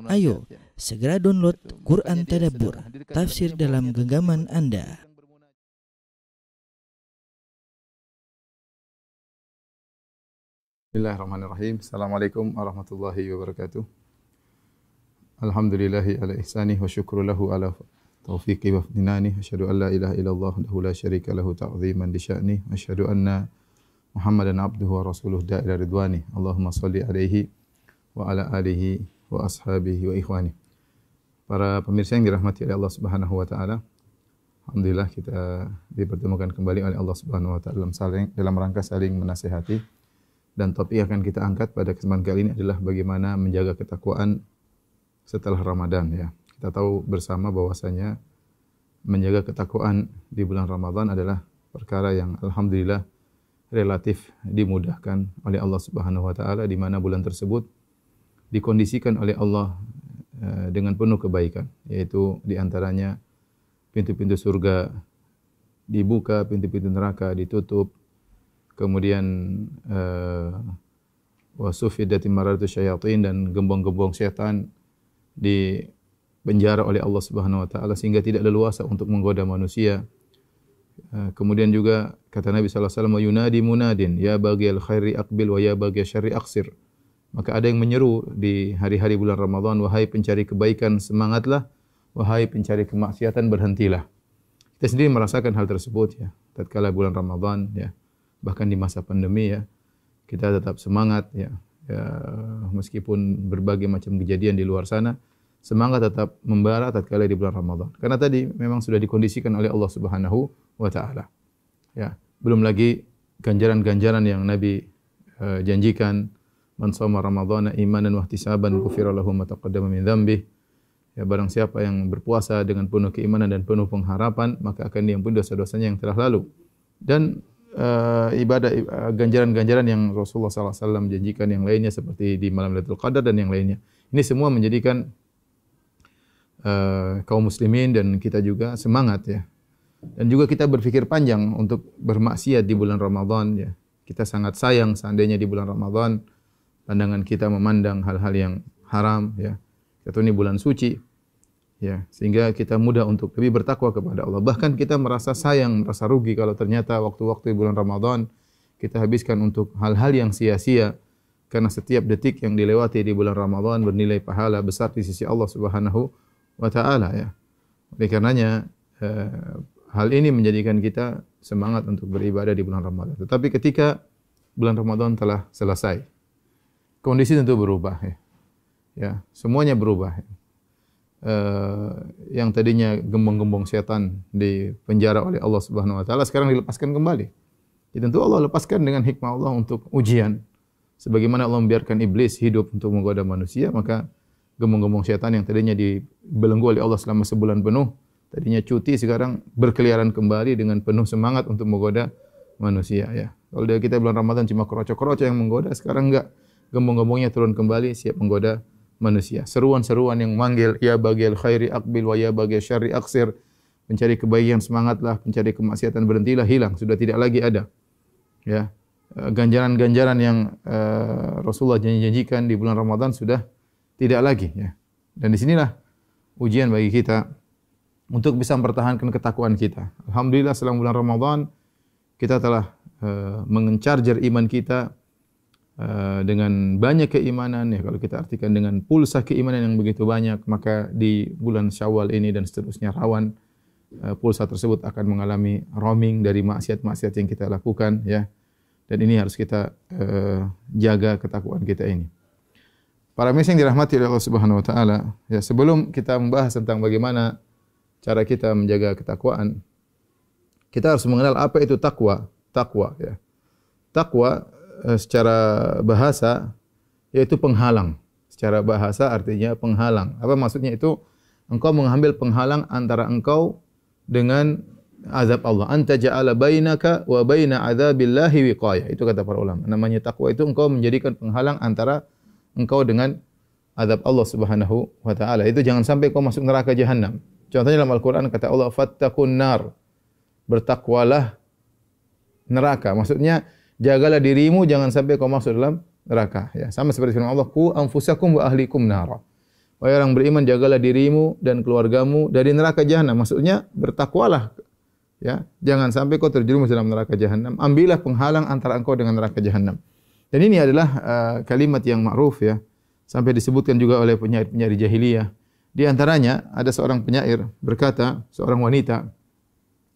Ayo, segera download Quran Tadabbur, tafsir dalam genggaman Anda. Bismillahirrahmanirrahim. Assalamualaikum warahmatullahi wabarakatuh. Alhamdulillahi ala ihsanih wa syukru lahu ala taufiqi wa fadinani. Asyhadu an la ilaha illallah wahdahu la syarika lahu ta'ziman li sya'ni. Asyhadu anna Muhammadan abduhu wa rasuluh da'ila ridwani. Allahumma salli alaihi wa ala alihi wa ashabihi wa ikhwani. Para pemirsa yang dirahmati oleh Allah Subhanahu wa taala. Alhamdulillah kita dipertemukan kembali oleh Allah Subhanahu wa taala dalam rangka saling menasihati. Dan topik yang akan kita angkat pada kesempatan kali ini adalah bagaimana menjaga ketakwaan setelah Ramadan ya. Kita tahu bersama bahwasanya menjaga ketakwaan di bulan Ramadan adalah perkara yang alhamdulillah relatif dimudahkan oleh Allah Subhanahu wa taala, di mana bulan tersebut dikondisikan oleh Allah dengan penuh kebaikan, yaitu di antaranya pintu-pintu surga dibuka, pintu-pintu neraka ditutup, kemudian wasufidati maratu syayatin, dan gembong-gembong setan dipenjara oleh Allah Subhanahu wa taala sehingga tidak leluasa untuk menggoda manusia. Kemudian juga kata Nabi sallallahu alaihi wasallam, yunadi munadin ya baghiyal khairi aqbil wa ya baghiyasy syarri aqsir. Maka ada yang menyeru di hari-hari bulan Ramadan, wahai pencari kebaikan semangatlah, wahai pencari kemaksiatan berhentilah. Kita sendiri merasakan hal tersebut ya, tatkala bulan Ramadan ya, bahkan di masa pandemi ya, kita tetap semangat ya, meskipun berbagai macam kejadian di luar sana, semangat tetap membara tatkala di bulan Ramadan. Karena tadi memang sudah dikondisikan oleh Allah Subhanahu wa taala. Ya, belum lagi ganjaran-ganjaran yang Nabi janjikan. Man shoma ramadhana imanan wa ihtisaban ghufira lahu ma taqaddama min dzambihi. Ya, barang siapa yang berpuasa dengan penuh keimanan dan penuh pengharapan, maka akan diampuni dosa-dosanya yang telah lalu. Dan ibadah ganjaran-ganjaran yang Rasulullah SAW janjikan yang lainnya seperti di malam Lailatul Qadar dan yang lainnya. Ini semua menjadikan kaum muslimin dan kita juga semangat ya. Dan juga kita berpikir panjang untuk bermaksiat di bulan Ramadan ya. Kita sangat sayang seandainya di bulan Ramadan pandangan kita memandang hal-hal yang haram ya. Kita ini bulan suci ya, sehingga kita mudah untuk lebih bertakwa kepada Allah. Bahkan kita merasa sayang, merasa rugi kalau ternyata waktu-waktu di bulan Ramadan kita habiskan untuk hal-hal yang sia-sia, karena setiap detik yang dilewati di bulan Ramadan bernilai pahala besar di sisi Allah Subhanahu wa taala ya. Oleh karenanya hal ini menjadikan kita semangat untuk beribadah di bulan Ramadan. Tetapi ketika bulan Ramadan telah selesai, kondisi tentu berubah ya. Ya, semuanya berubah. Yang tadinya gembong-gembong setan dipenjara oleh Allah Subhanahu wa taala sekarang dilepaskan kembali. Jadi tentu Allah lepaskan dengan hikmah Allah untuk ujian. Sebagaimana Allah membiarkan iblis hidup untuk menggoda manusia, maka gembong-gembong setan yang tadinya dibelenggu oleh Allah selama sebulan penuh, tadinya cuti, sekarang berkeliaran kembali dengan penuh semangat untuk menggoda manusia ya. Kalau dari kita bulan Ramadan cuma kroco-kroco yang menggoda, sekarang enggak. Gembong-gembongnya turun kembali siap menggoda manusia. Seruan-seruan yang manggil ya baghiyal khairi aqbil wa ya baghiyasy syarri aqsir. Mencari kebaikan semangatlah, mencari kemaksiatan berhentilah, hilang, sudah tidak lagi ada. Ya. Ganjaran-ganjaran yang Rasulullah janjikan di bulan Ramadan sudah tidak lagi ya. Dan di sinilah ujian bagi kita untuk bisa mempertahankan ketakwaan kita. Alhamdulillah selama bulan Ramadan kita telah mengencharger iman kita dengan banyak keimanan ya. Kalau kita artikan dengan pulsa keimanan yang begitu banyak, maka di bulan Syawal ini dan seterusnya rawan pulsa tersebut akan mengalami roaming dari maksiat-maksiat yang kita lakukan ya. Dan ini harus kita jaga ketakwaan kita ini. Para pemirsa yang dirahmati oleh Allah Subhanahu wa taala, ya, sebelum kita membahas tentang bagaimana cara kita menjaga ketakwaan, kita harus mengenal apa itu takwa. Takwa ya. Takwa secara bahasa yaitu penghalang. Secara bahasa artinya penghalang. Apa maksudnya itu? Engkau mengambil penghalang antara engkau dengan azab Allah. Anta ja'ala bainaka wa baina adzabillahi wiqayah. Itu kata para ulama. Namanya takwa itu engkau menjadikan penghalang antara engkau dengan azab Allah Subhanahu wa taala. Itu jangan sampai kau masuk neraka jahanam. Contohnya dalam Al-Qur'an kata Allah, fattaqun nar. Bertakwalah neraka. Maksudnya jagalah dirimu jangan sampai kau masuk dalam neraka ya. Sama seperti firman Allah, qu anfusakum wa ahlikum nara. Wahai orang beriman, jagalah dirimu dan keluargamu dari neraka jahanam. Maksudnya bertakwalah. Ya, jangan sampai kau terjerumus dalam neraka jahanam. Ambillah penghalang antara engkau dengan neraka jahanam. Dan ini adalah kalimat yang ma'ruf ya. Sampai disebutkan juga oleh penyair-penyair jahiliyah. Di antaranya ada seorang penyair berkata, seorang wanita,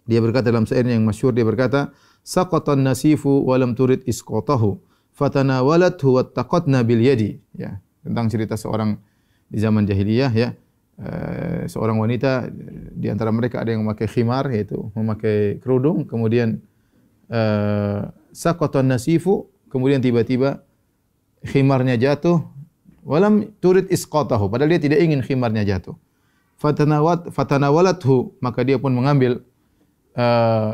dia berkata dalam syairnya yang masyhur, dia berkata, "Saqatan nasifu wa lam turid isqatahu, fatanawalathu wattaqatna bil yadi." Ya, tentang cerita seorang di zaman jahiliyah ya. Seorang wanita di antara mereka ada yang memakai khimar, yaitu memakai kerudung, kemudian saqatan nasifu, kemudian tiba-tiba khimarnya jatuh, walam turid isqatahu, padahal dia tidak ingin khimarnya jatuh. Fatanawalathu, maka dia pun mengambil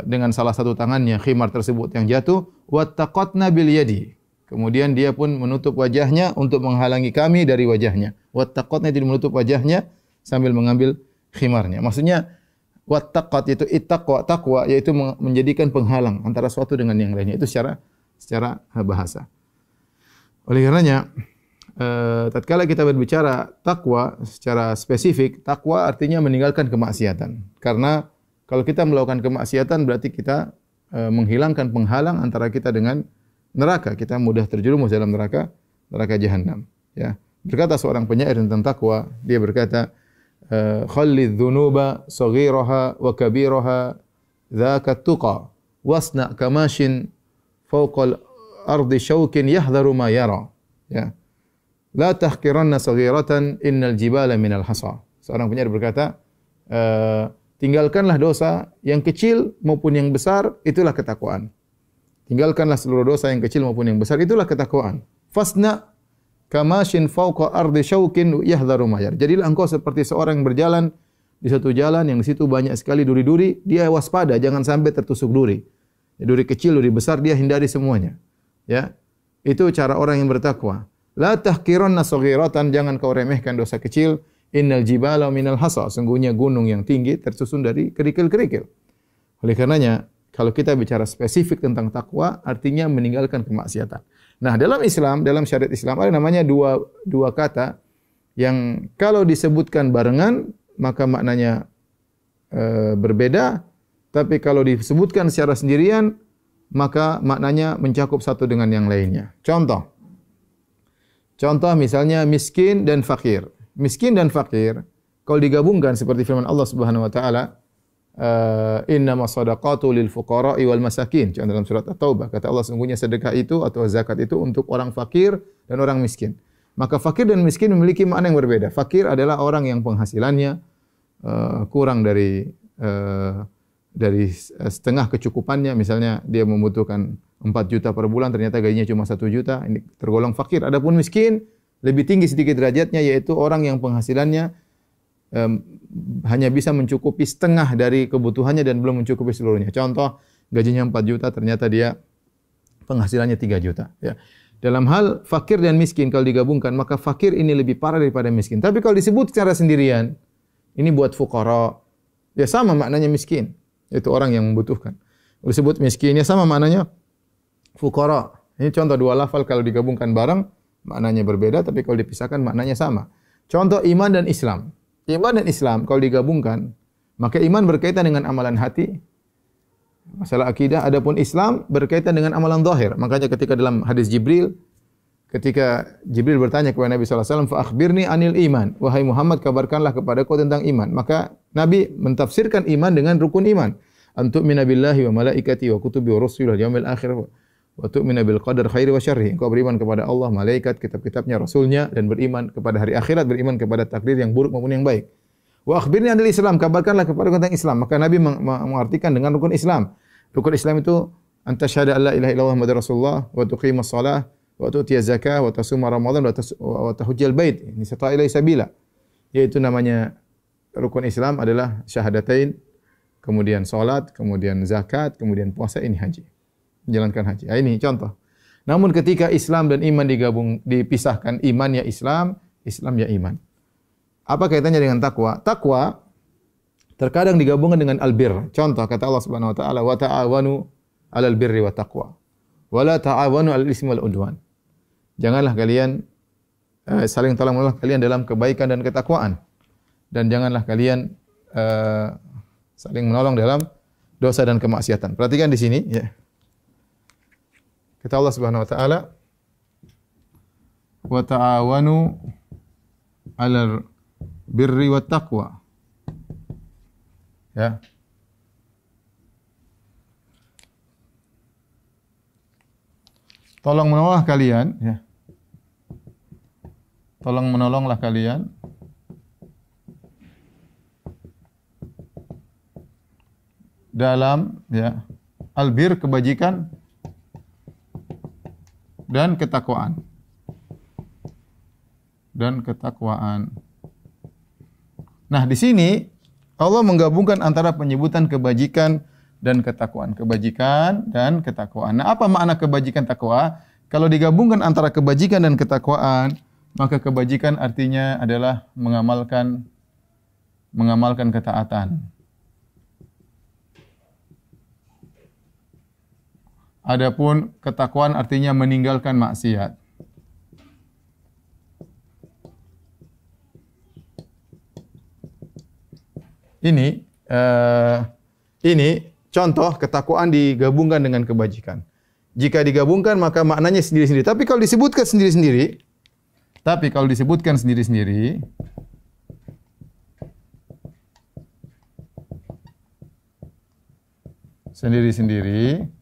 dengan salah satu tangannya khimar tersebut yang jatuh, wattaqatna bil yadi. Kemudian dia pun menutup wajahnya untuk menghalangi kami dari wajahnya. Wattaqatna, itu menutup wajahnya sambil mengambil khimarnya. Maksudnya wattaqat itu ittaqwa, takwa yaitu menjadikan penghalang antara suatu dengan yang lainnya. Itu secara bahasa. Oleh karenanya tatkala kita berbicara takwa secara spesifik, takwa artinya meninggalkan kemaksiatan. Karena kalau kita melakukan kemaksiatan berarti kita menghilangkan penghalang antara kita dengan neraka. Kita mudah terjerumus dalam neraka jahanam. Ya. Berkata seorang penyair tentang takwa, dia berkata, "Khallidz dzunuba saghiraha wa kabiraha dzaka tuqa wasna kamashin fawqal ardi syaukin yahdharu ma yara." Ya. La tahqiranna saghiratan innal jibala minal hasa. Seorang penyair berkata, tinggalkanlah dosa yang kecil maupun yang besar, itulah ketakwaan. Tinggalkanlah seluruh dosa yang kecil maupun yang besar, itulah ketakwaan. Fasna kamashin fawqa ardi syaukin yahdharu ma yara. Jadilah engkau seperti seorang yang berjalan di satu jalan yang di situ banyak sekali duri-duri, dia waspada jangan sampai tertusuk duri. Duri kecil, duri besar, dia hindari semuanya. Ya. Itu cara orang yang bertakwa. La tahqiranna saghiratan, jangan kau remehkan dosa kecil. Innal jibala minal hasa, sungguhnya gunung yang tinggi tersusun dari kerikil-kerikil. Oleh karenanya, kalau kita bicara spesifik tentang takwa, artinya meninggalkan kemaksiatan. Nah, dalam Islam, dalam syariat Islam ada namanya dua kata yang kalau disebutkan barengan maka maknanya berbeda, tapi kalau disebutkan secara sendirian maka maknanya mencakup satu dengan yang lainnya. Contoh misalnya miskin dan fakir. Miskin dan fakir kalau digabungkan seperti firman Allah Subhanahu wa taala, innamas shadaqatu lil fuqara'i wal masakin. Dalam surat At-Taubah kata Allah, sungguhnya sedekah itu atau zakat itu untuk orang fakir dan orang miskin. Maka fakir dan miskin memiliki makna yang berbeda. Fakir adalah orang yang penghasilannya kurang dari setengah kecukupannya. Misalnya dia membutuhkan 4 juta per bulan, ternyata gajinya cuma 1 juta, ini tergolong fakir. Adapun miskin lebih tinggi sedikit derajatnya, yaitu orang yang penghasilannya hanya bisa mencukupi setengah dari kebutuhannya dan belum mencukupi seluruhnya. Contoh, gajinya 4 juta, ternyata dia penghasilannya 3 juta. Ya. Dalam hal fakir dan miskin kalau digabungkan, maka fakir ini lebih parah daripada miskin. Tapi kalau disebut secara sendirian, ini buat fuqara, ya sama maknanya miskin, yaitu orang yang membutuhkan. Kalau disebut miskin, ya sama maknanya fuqara. Ini contoh dua lafal kalau digabungkan bareng, maknanya berbeda, tapi kalau dipisahkan maknanya sama. Contoh iman dan Islam. Iman dan Islam kalau digabungkan, maka iman berkaitan dengan amalan hati, masalah akidah. Adapun Islam berkaitan dengan amalan zahir. Makanya ketika dalam hadis Jibril, ketika Jibril bertanya kepada Nabi SAW, fa akhbirni anil iman. Wahai Muhammad, kabarkanlah kepadaku tentang iman. Maka Nabi mentafsirkan iman dengan rukun iman. Antu'mina billahi wa malaikati wa kutubi wa rusuli wal yaumil akhir wa tu'mina bil qadar khairi wa syarri. Engkau beriman kepada Allah, malaikat, kitab-kitabnya, rasulnya, dan beriman kepada hari akhirat, beriman kepada takdir yang buruk maupun yang baik. Wa akhbirni anil Islam, kabarkanlah kepada tentang Islam. Maka Nabi mengartikan dengan rukun Islam. Rukun Islam itu anta syahada alla ilaha illallah muhammadur rasulullah wa tuqimus shalah wa tu'tiyaz zakah wa tasuma ramadan wa tahujjal bait. Ini sata ilai sabila. Yaitu namanya rukun Islam adalah syahadatain, kemudian salat, kemudian zakat, kemudian puasa, ini haji. Menjalankan haji. Ini contoh. Namun ketika Islam dan iman dipisahkan, iman ya Islam, Islam ya iman. Apa kaitannya dengan takwa? Takwa terkadang digabungkan dengan albir. Contoh kata Allah Subhanahu wa taala, wa ta'awanu 'alal birri wa taqwa wa la ta'awanu 'alal ismi wal udwan. Janganlah kalian saling tolong menolong kalian dalam kebaikan dan ketakwaan. Dan janganlah kalian saling menolong dalam dosa dan kemaksiatan. Perhatikan di sini ya. Kata Allah Subhanahu wa taala, "Wa ta'awanu 'alal birri wat taqwa." Ya. Tolong menolonglah kalian ya. Tolong menolonglah kalian dalam ya albir kebajikan dan ketakwaan. Dan ketakwaan. Nah, di sini Allah menggabungkan antara penyebutan kebajikan dan ketakwaan. Kebajikan dan ketakwaan. Nah, apa makna kebajikan takwa? Kalau digabungkan antara kebajikan dan ketakwaan, maka kebajikan artinya adalah mengamalkan ketaatan. Adapun ketakwaan artinya meninggalkan maksiat. Ini contoh ketakwaan digabungkan dengan kebajikan. Jika digabungkan maka maknanya sendiri-sendiri. Tapi kalau disebutkan sendiri-sendiri,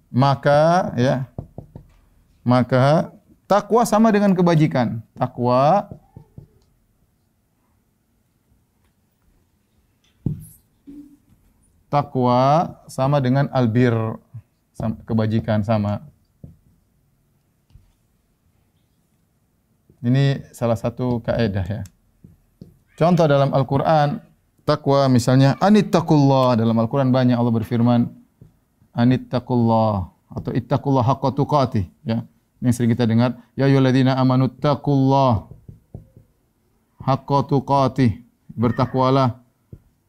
maka takwa sama dengan kebajikan. Takwa sama dengan albir, kebajikan sama. Ini salah satu kaidah ya. Contoh dalam Al-Qur'an, takwa misalnya anittaqullah. Dalam Al-Qur'an banyak Allah berfirman anittaqullah atau ittaqullah haqqa tuqatih ya. Ini yang sering kita dengar, ya ayyuhalladzina amanu taqullah haqqa tuqatih. Bertakwalah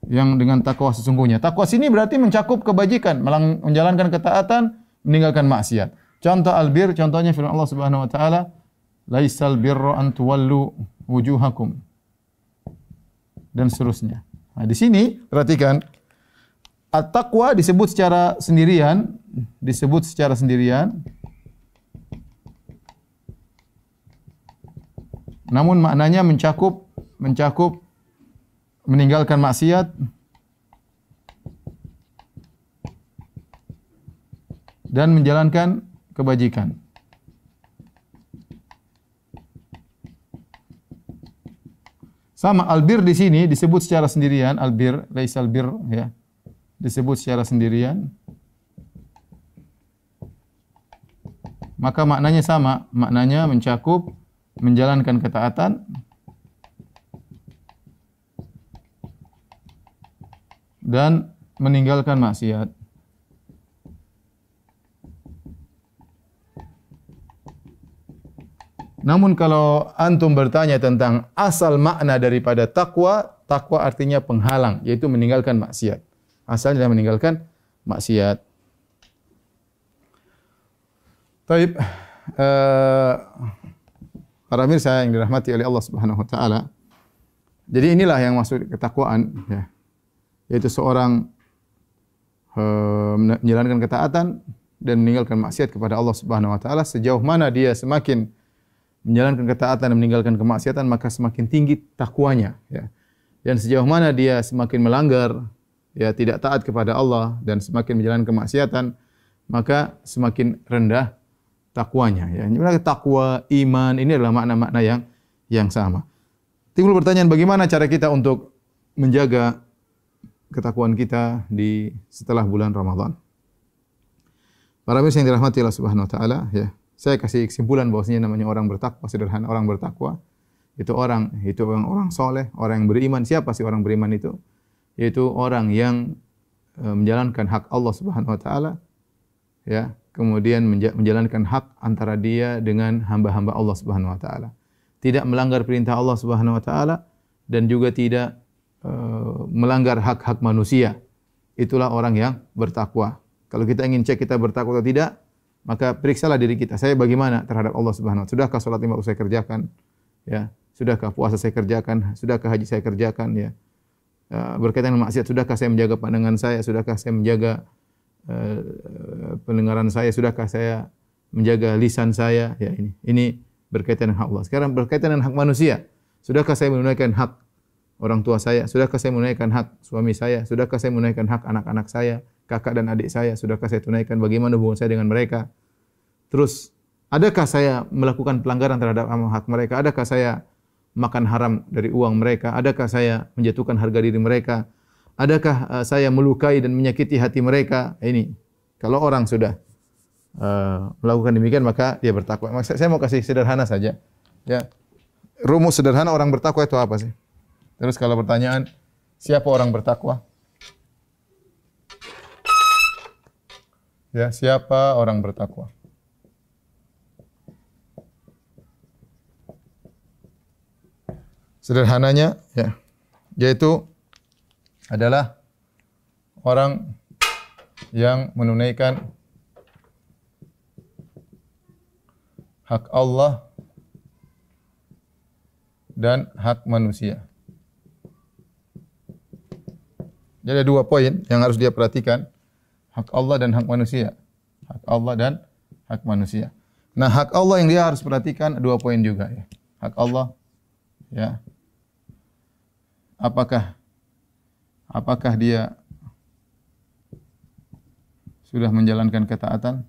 yang dengan takwa sesungguhnya. Takwa sini berarti mencakup kebajikan, menjalankan ketaatan, meninggalkan maksiat. Contoh albir, contohnya firman Allah Subhanahu wa taala, laisal birra an tuwallu wujuhakum. Dan seterusnya. Nah, di sini perhatikan at-taqwa disebut secara sendirian, namun maknanya mencakup meninggalkan maksiat dan menjalankan kebajikan. Sama albir di sini disebut secara sendirian, albir laisal bir ya. Disebut secara sendirian. Maka maknanya sama, maknanya mencakup menjalankan ketaatan dan meninggalkan maksiat. Namun kalau antum bertanya tentang asal makna daripada takwa, takwa artinya penghalang, yaitu meninggalkan maksiat. Asalnya adalah meninggalkan maksiat. Baik, para mirsa yang dirahmati oleh Allah Subhanahu wa taala. Jadi inilah yang maksud ketakwaan ya. Yaitu seorang menjalankan ketaatan dan meninggalkan maksiat kepada Allah Subhanahu wa taala. Sejauh mana dia semakin menjalankan ketaatan dan meninggalkan kemaksiatan, maka semakin tinggi takwanya ya. Dan sejauh mana dia semakin melanggar ya, tidak taat kepada Allah dan semakin menjalankan kemaksiatan, maka semakin rendah takwanya ya. Ini takwa, iman, ini adalah makna-makna yang sama. Timbul pertanyaan, bagaimana cara kita untuk menjaga ketakwaan kita di setelah bulan Ramadan? Para mirsa yang dirahmati Allah Subhanahu wa taala ya. Saya kasih kesimpulan bahwasanya namanya orang bertakwa, sederhana, orang bertakwa itu orang soleh, orang yang beriman. Siapa sih orang beriman itu? Yaitu orang yang menjalankan hak Allah Subhanahu wa taala ya, kemudian menjalankan hak antara dia dengan hamba-hamba Allah Subhanahu wa taala. Tidak melanggar perintah Allah Subhanahu wa taala dan juga tidak melanggar hak-hak manusia. Itulah orang yang bertakwa. Kalau kita ingin cek kita bertakwa atau tidak, maka periksalah diri kita. Saya bagaimana terhadap Allah Subhanahu wa taala? Sudahkah salat 5 waktu saya kerjakan? Ya. Sudahkah puasa saya kerjakan? Sudahkah haji saya kerjakan? Ya. Berkaitan dengan maksiat, sudahkah saya menjaga pandangan saya? Sudahkah saya menjaga pendengaran saya? Sudahkah saya menjaga lisan saya? Ya, ini berkaitan dengan hak Allah. Sekarang berkaitan dengan hak manusia. Sudahkah saya menunaikan hak orang tua saya? Sudahkah saya menunaikan hak suami saya? Sudahkah saya menunaikan hak anak-anak saya, kakak dan adik saya? Sudahkah saya tunaikan? Bagaimana hubungan saya dengan mereka? Terus, adakah saya melakukan pelanggaran terhadap hak mereka? Adakah saya makan haram dari uang mereka? Adakah saya menjatuhkan harga diri mereka? Adakah saya melukai dan menyakiti hati mereka? Ini, kalau orang sudah melakukan demikian, maka dia bertakwa. Saya mau kasih sederhana saja. Ya, rumus sederhana orang bertakwa itu apa sih? Terus kalau pertanyaan, siapa orang bertakwa? Ya, siapa orang bertakwa? Sederhananya, ya, yaitu adalah orang yang menunaikan hak Allah dan hak manusia. Jadi ada 2 poin yang harus dia perhatikan. Hak Allah dan hak manusia. Hak Allah dan hak manusia. Nah, hak Allah yang dia harus perhatikan 2 poin juga, ya. Hak Allah, ya. Apakah dia sudah menjalankan ketaatan?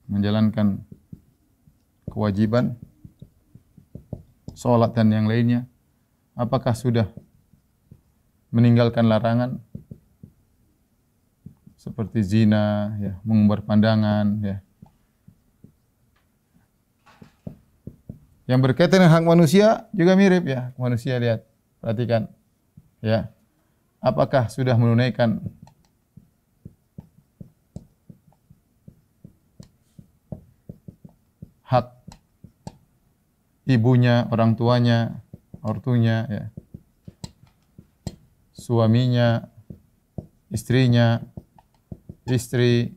Menjalankan kewajiban, salat dan yang lainnya? Apakah sudah meninggalkan larangan seperti zina, ya, mengumbar pandangan, ya. Yang berkaitan dengan hak manusia juga mirip, ya. Manusia, lihat, perhatikan, ya. Apakah sudah menunaikan hak ibunya, orang tuanya, ortunya, ya, suaminya, istrinya, istri,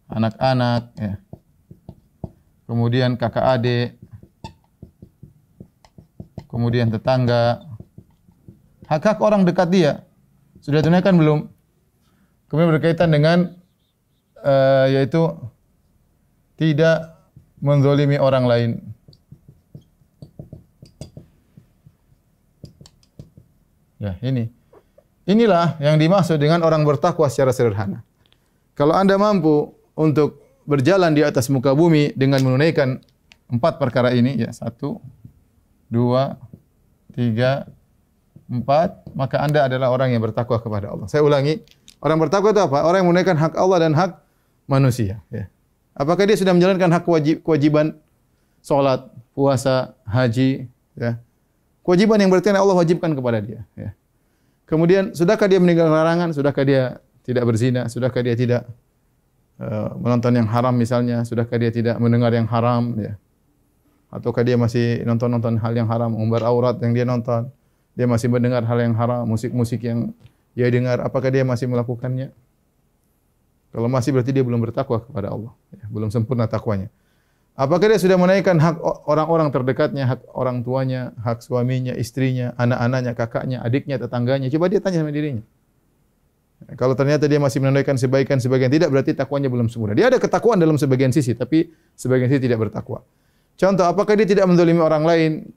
anak-anak, ya. Kemudian kakak adik, kemudian tetangga, hak-hak orang dekat dia sudah tunaikan belum? Kemudian berkaitan dengan yaitu tidak menzalimi orang lain. Ya, inilah yang dimaksud dengan orang bertakwa secara sederhana. Kalau Anda mampu untuk berjalan di atas muka bumi dengan menunaikan 4 perkara ini, ya, 1, 2, 3, 4, maka Anda adalah orang yang bertakwa kepada Allah. Saya ulangi, orang bertakwa itu apa? Orang yang menunaikan hak Allah dan hak manusia, ya. Apakah dia sudah menjalankan hak kewajiban salat, puasa, haji, ya. Kewajiban yang berarti Allah wajibkan kepada dia, ya. Kemudian, sudahkah dia meninggalkan larangan? Sudahkah dia tidak berzina? Sudahkah dia tidak menonton yang haram misalnya? Sudahkah dia tidak mendengar yang haram, ya? Ataukah dia masih nonton hal yang haram, umbar aurat yang dia nonton? Dia masih mendengar hal yang haram, musik-musik yang dia dengar, apakah dia masih melakukannya? Kalau masih, berarti dia belum bertakwa kepada Allah, ya, belum sempurna takwanya. Apakah dia sudah menaikkan hak orang-orang terdekatnya, hak orang tuanya, hak suaminya, istrinya, anak-anaknya, kakaknya, adiknya, tetangganya? Coba dia tanya sama dirinya. Kalau ternyata dia masih menunaikan sebagian tidak, berarti takwanya belum sempurna. Dia ada ketakwaan dalam sebagian sisi, tapi sebagian sisi tidak bertakwa. Contoh, apakah dia tidak menzalimi orang lain?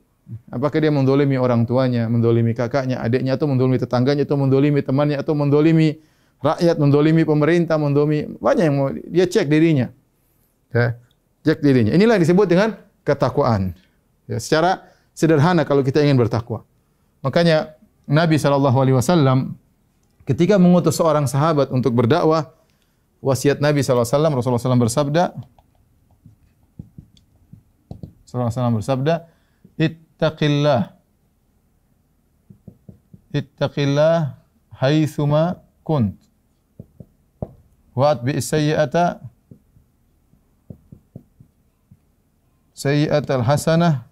Apakah dia menzalimi orang tuanya, menzalimi kakaknya, adiknya, atau menzalimi tetangganya, atau menzalimi temannya, atau menzalimi rakyat, menzalimi pemerintah, menzalimi banyak yang mau dia cek dirinya. Ya, cek dirinya. Inilah yang disebut dengan ketakwaan. Ya, secara sederhana kalau kita ingin bertakwa. Makanya Nabi SAW ketika mengutus seorang sahabat untuk berdakwah, wasiat Nabi SAW, Rasulullah SAW bersabda, Ittaqillah haitsuma kunt. Wa'atbi'is sayyi'atal hasanah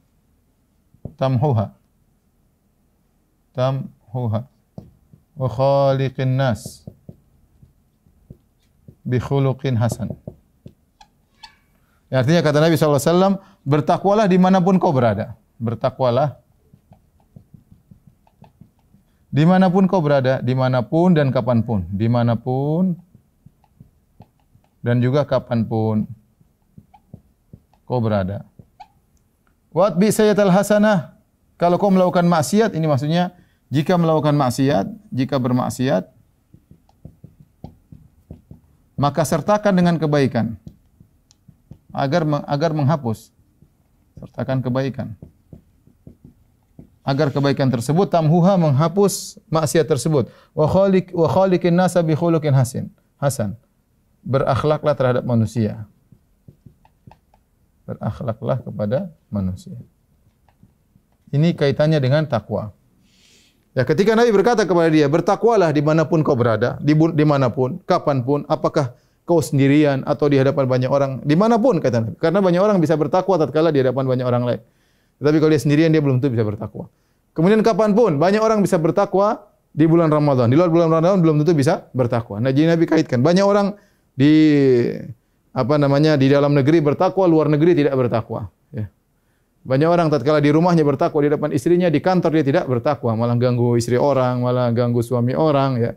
tamhuha wa khaliqin nas bi khuluqin hasan. Ya, artinya kata Nabi SAW, bertakwalah dimanapun kau berada. Bertakwalah dimanapun kau berada, dimanapun dan kapanpun. Dimanapun dan juga kapanpun kau berada. Watbi sayyatal hasanah. Kalau kau melakukan maksiat, ini maksudnya jika melakukan maksiat, jika bermaksiat, maka sertakan dengan kebaikan. Agar menghapus. Sertakan kebaikan. Agar kebaikan tersebut tamhuha, menghapus maksiat tersebut. Wa khaliqin nasa bi khuluqin hasan. Berakhlaklah terhadap manusia. Berakhlaklah kepada manusia. Ini kaitannya dengan takwa. Ya, ketika Nabi berkata kepada dia, bertakwalah dimanapun kau berada, dimanapun, kapanpun, apakah kau sendirian atau di hadapan banyak orang, dimanapun kata Nabi. Karena banyak orang bisa bertakwa tatkala di hadapan banyak orang lain. Tetapi kalau dia sendirian, dia belum tentu bisa bertakwa. Kemudian kapanpun, banyak orang bisa bertakwa di bulan Ramadan. Di luar bulan Ramadan belum tentu bisa bertakwa. Nah, jadi Nabi kaitkan. Banyak orang di di dalam negeri bertakwa, luar negeri tidak bertakwa. Ya. Banyak orang tatkala di rumahnya bertakwa, di depan istrinya, di kantor dia tidak bertakwa, malah ganggu istri orang, malah ganggu suami orang, ya.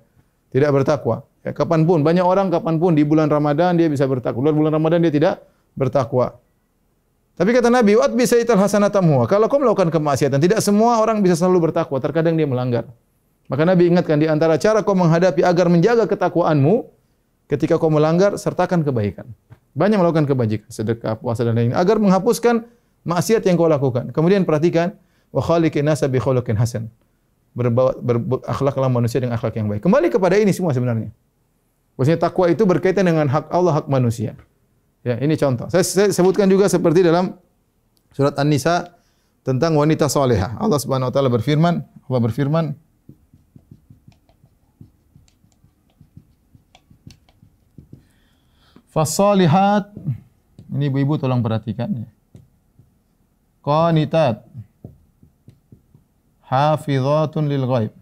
Tidak bertakwa. Ya, kapanpun, banyak orang kapanpun di bulan Ramadan dia bisa bertakwa. Luar bulan Ramadan dia tidak bertakwa. Tapi kata Nabi, "Wat bi sayyital hasanatamhu." Kalau kau melakukan kemaksiatan, tidak semua orang bisa selalu bertakwa, terkadang dia melanggar. Maka Nabi ingatkan, di antara cara kau menghadapi agar menjaga ketakwaanmu, ketika kau melanggar, sertakan kebaikan. Banyak melakukan kebajikan, sedekah, puasa dan lain-lain, agar menghapuskan maksiat yang kau lakukan. Kemudian perhatikan, wa khaliqin nasa bi khuluqin hasan. Berakhlaklah manusia dengan akhlak yang baik. Kembali kepada ini semua sebenarnya. Maksudnya takwa itu berkaitan dengan hak Allah, hak manusia. Ya, ini contoh. Saya sebutkan juga seperti dalam surat An-Nisa tentang wanita salehah. Allah Subhanahu wa taala berfirman, "Fas-salihat", ini ibu-ibu tolong perhatikan ya. Qanitat hafizatun lil ghaib.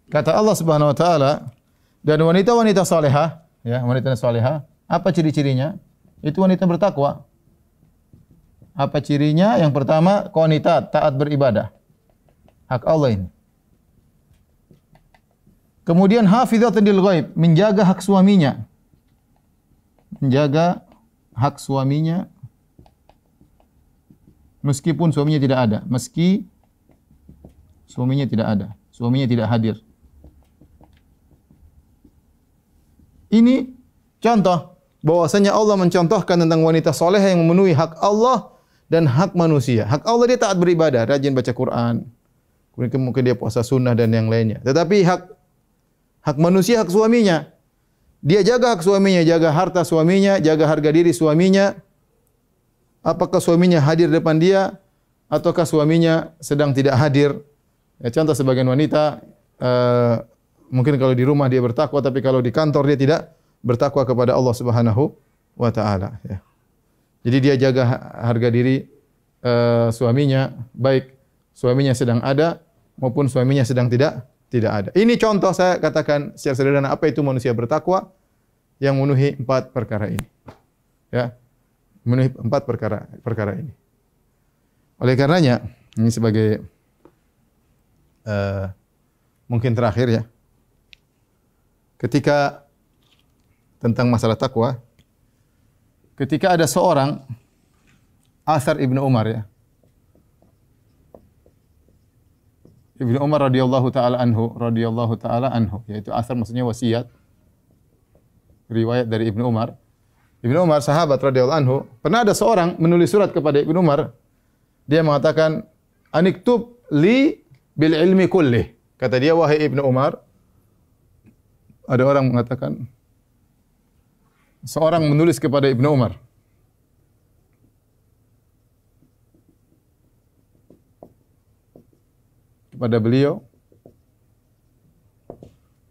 Kata Allah Subhanahu wa taala, dan wanita-wanita salehah, ya, wanita salehah, apa ciri-cirinya? Itu wanita bertakwa. Apa cirinya? Yang pertama, qanitat, taat beribadah. Hak Allah ini. Kemudian hafizatun lil ghaib, menjaga hak suaminya. Menjaga hak suaminya meskipun suaminya tidak ada, meski suaminya tidak ada, suaminya tidak hadir. Ini contoh bahwasanya Allah mencontohkan tentang wanita salehah yang memenuhi hak Allah dan hak manusia. Hak Allah dia taat beribadah, rajin baca Quran. Kemudian mungkin dia puasa sunnah dan yang lainnya. Tetapi hak manusia, hak suaminya, dia jaga hak suaminya, jaga harta suaminya, jaga harga diri suaminya. Apakah suaminya hadir depan dia ataukah suaminya sedang tidak hadir? Ya, contoh sebagian wanita mungkin kalau di rumah dia bertakwa, tapi kalau di kantor dia tidak bertakwa kepada Allah Subhanahu wa taala, ya. Jadi dia jaga harga diri suaminya, baik suaminya sedang ada maupun suaminya sedang tidak ada. Ini contoh, saya katakan secara sederhana, apa itu manusia bertakwa yang memenuhi 4 perkara ini. Ya. Memenuhi 4 perkara ini. Oleh karenanya, ini sebagai mungkin terakhir ya. Ketika tentang masalah takwa, ketika ada seorang, Athar Ibnu Umar ya. Ibnu Umar radhiyallahu taala anhu, yaitu athar maksudnya wasiat. Riwayat dari Ibnu Umar. Ibnu Umar sahabat radhiyallahu anhu, pernah ada seorang menulis surat kepada Ibnu Umar. Dia mengatakan, "Aniktub li bil ilmi kullih." Kata dia, wahai Ibnu Umar, ada orang mengatakan, seorang menulis kepada Ibnu Umar, kepada beliau,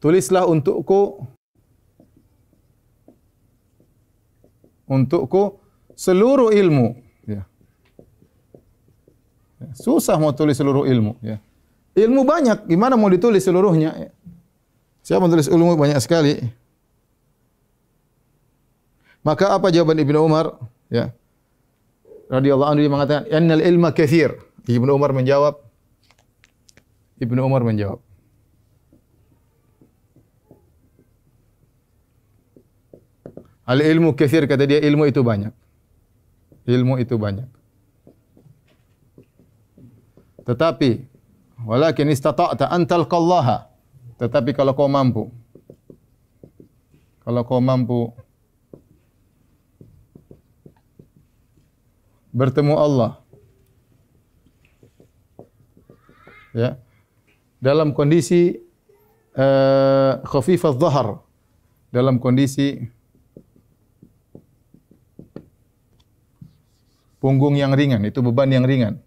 tulislah untukku seluruh ilmu. Ya. Susah mau tulis seluruh ilmu. Ya. Ilmu banyak, gimana mau ditulis seluruhnya? Ya. Siapa menulis ilmu banyak sekali? Maka apa jawaban Ibnu Umar? Ya. Radhiyallahu anhu dia mengatakan, "Innal ilma katsir." Ibnu Umar menjawab, "Al ilmu katsir," kata dia, ilmu itu banyak. Ilmu itu banyak. Tetapi walakin istata'ta an talqallaha. Tetapi kalau kau mampu bertemu Allah, ya, dalam kondisi khafifaz dhahar, dalam kondisi punggung yang ringan, itu beban yang ringan.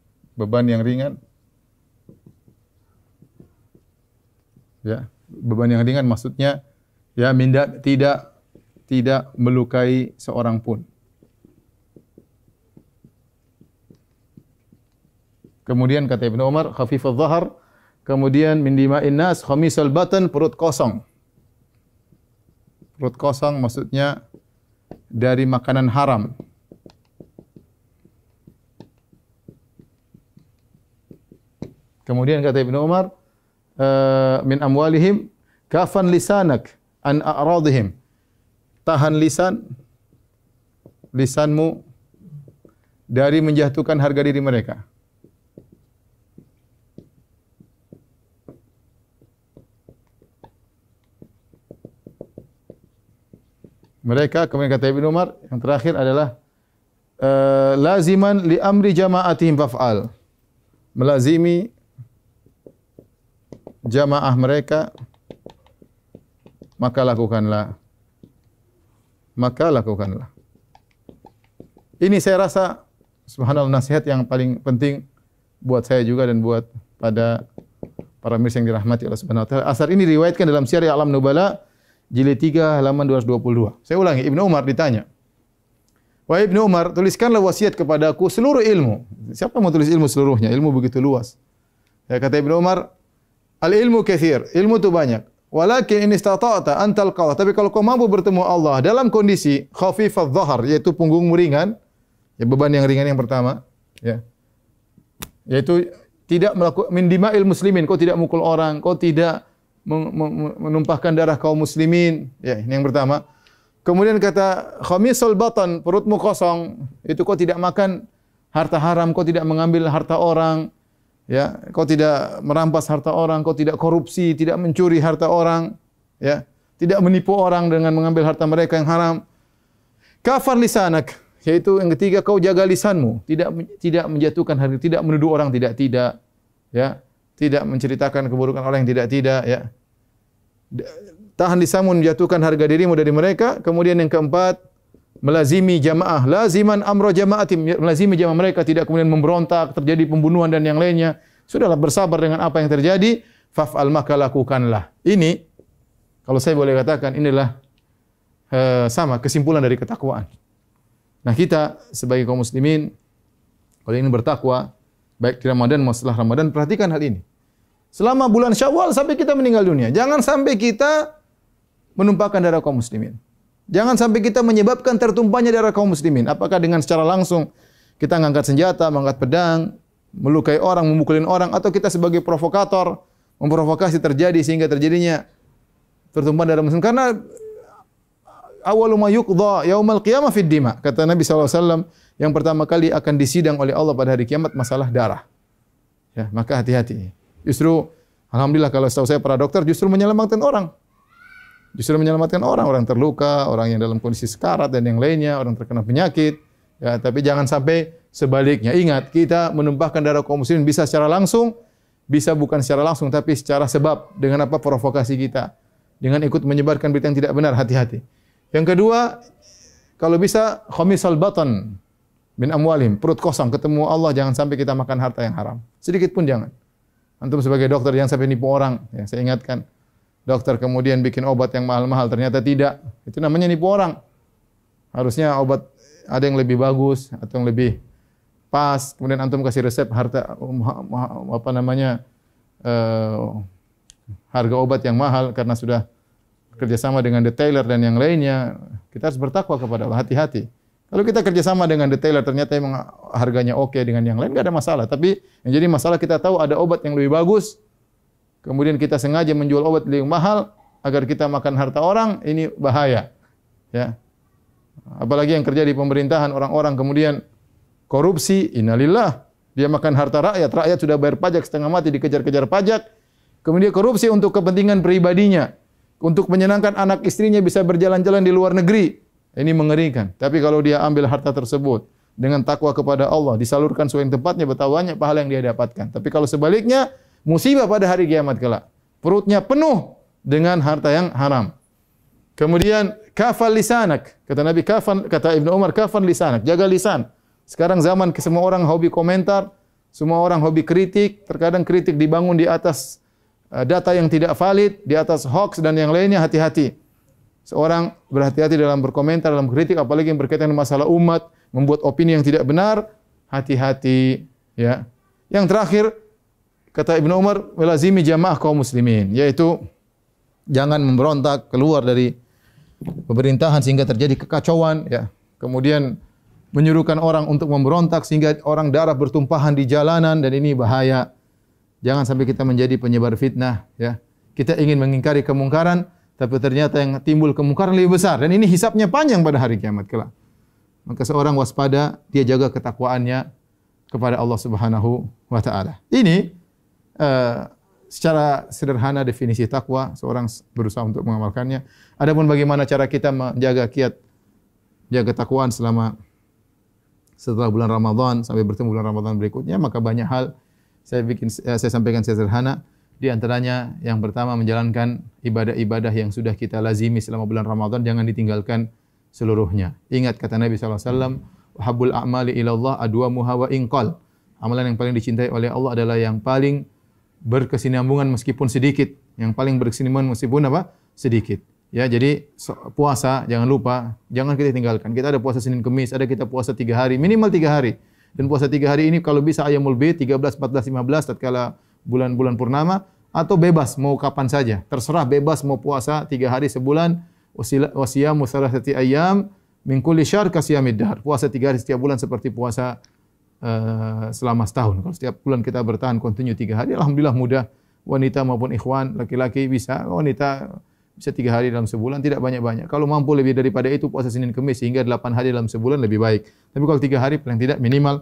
Ya, beban yang ringan maksudnya ya tidak melukai seorang pun. Kemudian kata Ibnu Umar, khafifadh dhahar, kemudian min dima'in nas, khamisal batan, perut kosong. Perut kosong maksudnya dari makanan haram. Kemudian kata Ibnu Umar, min amwalihim kafan lisanak an a'radihim. Tahan lisanmu dari menjatuhkan harga diri mereka. Mereka, kemudian kata Ibnu Umar, yang terakhir adalah laziman li amri jama'atihim faf'al. Melazimi jamaah mereka, maka lakukanlah. Ini saya rasa subhanallah nasihat yang paling penting buat saya juga dan buat pada para mirsa yang dirahmati Allah Subhanahu wa taala. Asar ini diriwayatkan dalam Syiar A'lam Nubala jilid 3 halaman 222. Saya ulangi, Ibnu Umar ditanya, "Wahai Ibnu Umar, tuliskanlah wasiat kepadaku seluruh ilmu." Siapa mau tulis ilmu seluruhnya? Ilmu begitu luas. Ya, kata Ibnu Umar, "Al-ilmu katsir." Ilmu itu banyak. "Walakin in istata'ta an talqa." Tapi kalau kau mampu bertemu Allah dalam kondisi khafifadh dhahar, yaitu punggungmu ringan, ya beban yang ringan yang pertama, ya. Yaitu tidak melakukan min dima'il muslimin, kau tidak mukul orang, kau tidak menumpahkan darah kaum muslimin, ya, ini yang pertama. Kemudian kata khamisal batan, perutmu kosong, itu kau tidak makan harta haram, kau tidak mengambil harta orang, ya, kau tidak merampas harta orang, kau tidak korupsi, tidak mencuri harta orang, ya, tidak menipu orang dengan mengambil harta mereka yang haram. Kafar lisanak, yaitu yang ketiga kau jaga lisanmu, tidak menjatuhkan harga, tidak menuduh orang tidak, ya. Tidak menceritakan keburukan orang yang tidak, ya. Tahan lisanmu menjatuhkan harga dirimu dari mereka. Kemudian yang keempat, melazimi jamaah, laziman amro jamaatim, melazimi jamaah mereka, tidak kemudian memberontak, terjadi pembunuhan dan yang lainnya. Sudahlah, bersabar dengan apa yang terjadi, faf'al, maka lakukanlah. Ini kalau saya boleh katakan inilah sama kesimpulan dari ketakwaan. Nah, kita sebagai kaum muslimin kalau ingin bertakwa baik di Ramadan maupun setelah Ramadan, perhatikan hal ini. Selama bulan Syawal sampai kita meninggal dunia, jangan sampai kita menumpahkan darah kaum muslimin. Jangan sampai kita menyebabkan tertumpahnya darah kaum muslimin. Apakah dengan secara langsung kita mengangkat senjata, mengangkat pedang, melukai orang, memukulin orang, atau kita sebagai provokator memprovokasi terjadi sehingga terjadinya tertumpah darah muslim. Karena awwalu ma yuqda yaumal qiyamah fid dima. Kata Nabi SAW, yang pertama kali akan disidang oleh Allah pada hari kiamat masalah darah. Ya, maka hati-hati. Justru alhamdulillah kalau setahu saya para dokter justru menyelamatkan orang. Orang terluka, orang yang dalam kondisi sekarat dan yang lainnya, orang terkena penyakit. Ya, tapi jangan sampai sebaliknya. Ingat, kita menumpahkan darah kaum muslimin bisa secara langsung, bisa bukan secara langsung tapi secara sebab, dengan apa? Provokasi kita. Dengan ikut menyebarkan berita yang tidak benar, hati-hati. Yang kedua, kalau bisa khamisal batan min amwalim, perut kosong, ketemu Allah, jangan sampai kita makan harta yang haram. Sedikit pun jangan. Antum sebagai dokter jangan sampai nipu orang. Ya, saya ingatkan, dokter kemudian bikin obat yang mahal-mahal, ternyata tidak. Itu namanya nipu orang. Harusnya obat ada yang lebih bagus atau yang lebih pas. Kemudian antum kasih resep harga harga obat yang mahal karena sudah kerjasama dengan detailer dan yang lainnya, kita harus bertakwa kepada Allah, hati-hati. Kalau kita kerjasama dengan detailer ternyata emang harganya oke dengan yang lain, nggak ada masalah. Tapi yang jadi masalah kita tahu ada obat yang lebih bagus, kemudian kita sengaja menjual obat lebih mahal agar kita makan harta orang, ini bahaya. Ya. Apalagi yang kerja di pemerintahan, orang-orang kemudian korupsi, innalillah. Dia makan harta rakyat, rakyat sudah bayar pajak setengah mati, dikejar-kejar pajak. Kemudian korupsi untuk kepentingan pribadinya, untuk menyenangkan anak istrinya bisa berjalan-jalan di luar negeri. Ini mengerikan. Tapi kalau dia ambil harta tersebut dengan takwa kepada Allah, disalurkan sesuai tempatnya, betapa banyak pahala yang dia dapatkan. Tapi kalau sebaliknya, musibah pada hari kiamat kelak. Perutnya penuh dengan harta yang haram. Kemudian kafal lisanak. Kata Nabi, kata Ibnu Umar, kafal lisanak, jaga lisan. Sekarang zaman semua orang hobi komentar, semua orang hobi kritik, terkadang kritik dibangun di atas data yang tidak valid, di atas hoax dan yang lainnya, hati-hati. Seorang berhati-hati dalam berkomentar, dalam kritik, apalagi yang berkaitan dengan masalah umat, membuat opini yang tidak benar, hati-hati. Ya. Yang terakhir, kata Ibnu Umar, melazimi jamaah kaum muslimin, yaitu jangan memberontak keluar dari pemerintahan sehingga terjadi kekacauan. Ya. Kemudian menyuruhkan orang untuk memberontak sehingga orang darah bertumpahan di jalanan, dan ini bahaya. Jangan sampai kita menjadi penyebar fitnah. Ya. Kita ingin mengingkari kemungkaran, tapi ternyata yang timbul kemungkaran lebih besar. Dan ini hisabnya panjang pada hari kiamat kelak. Maka seorang waspada, dia jaga ketakwaannya kepada Allah Subhanahu wa taala. Ini secara sederhana definisi takwa, seorang berusaha untuk mengamalkannya. Adapun bagaimana cara kita menjaga kiat jaga takwaan setelah bulan Ramadan sampai bertemu bulan Ramadan berikutnya, maka banyak hal saya sampaikan sederhana. Di antaranya yang pertama, menjalankan ibadah-ibadah yang sudah kita lazimi selama bulan Ramadan, jangan ditinggalkan seluruhnya. Ingat kata Nabi SAW, "Habbul a'mali ilallah adwamuha wa inqal." Amalan yang paling dicintai oleh Allah adalah yang paling berkesinambungan meskipun sedikit. Yang paling berkesinambungan meskipun apa? Sedikit. Ya, jadi puasa jangan lupa, jangan kita tinggalkan. Kita ada puasa Senin Kemis, ada kita puasa 3 hari, minimal 3 hari. Dan puasa 3 hari ini kalau bisa Ayyamul Bid 13, 14, 15 tatkala bulan-bulan purnama, atau bebas mau kapan saja. Terserah, bebas mau puasa 3 hari sebulan, wasiyamu salasati ayyam min kulli syahr kasiyamid dahr. Puasa 3 hari setiap bulan seperti puasa selama setahun. Kalau setiap bulan kita bertahan kontinu 3 hari, alhamdulillah mudah. Wanita maupun ikhwan, laki-laki bisa, wanita bisa 3 hari dalam sebulan, tidak banyak-banyak. Kalau mampu lebih daripada itu, puasa Senin Kemis sehingga 8 hari dalam sebulan lebih baik. Tapi kalau 3 hari paling tidak minimal.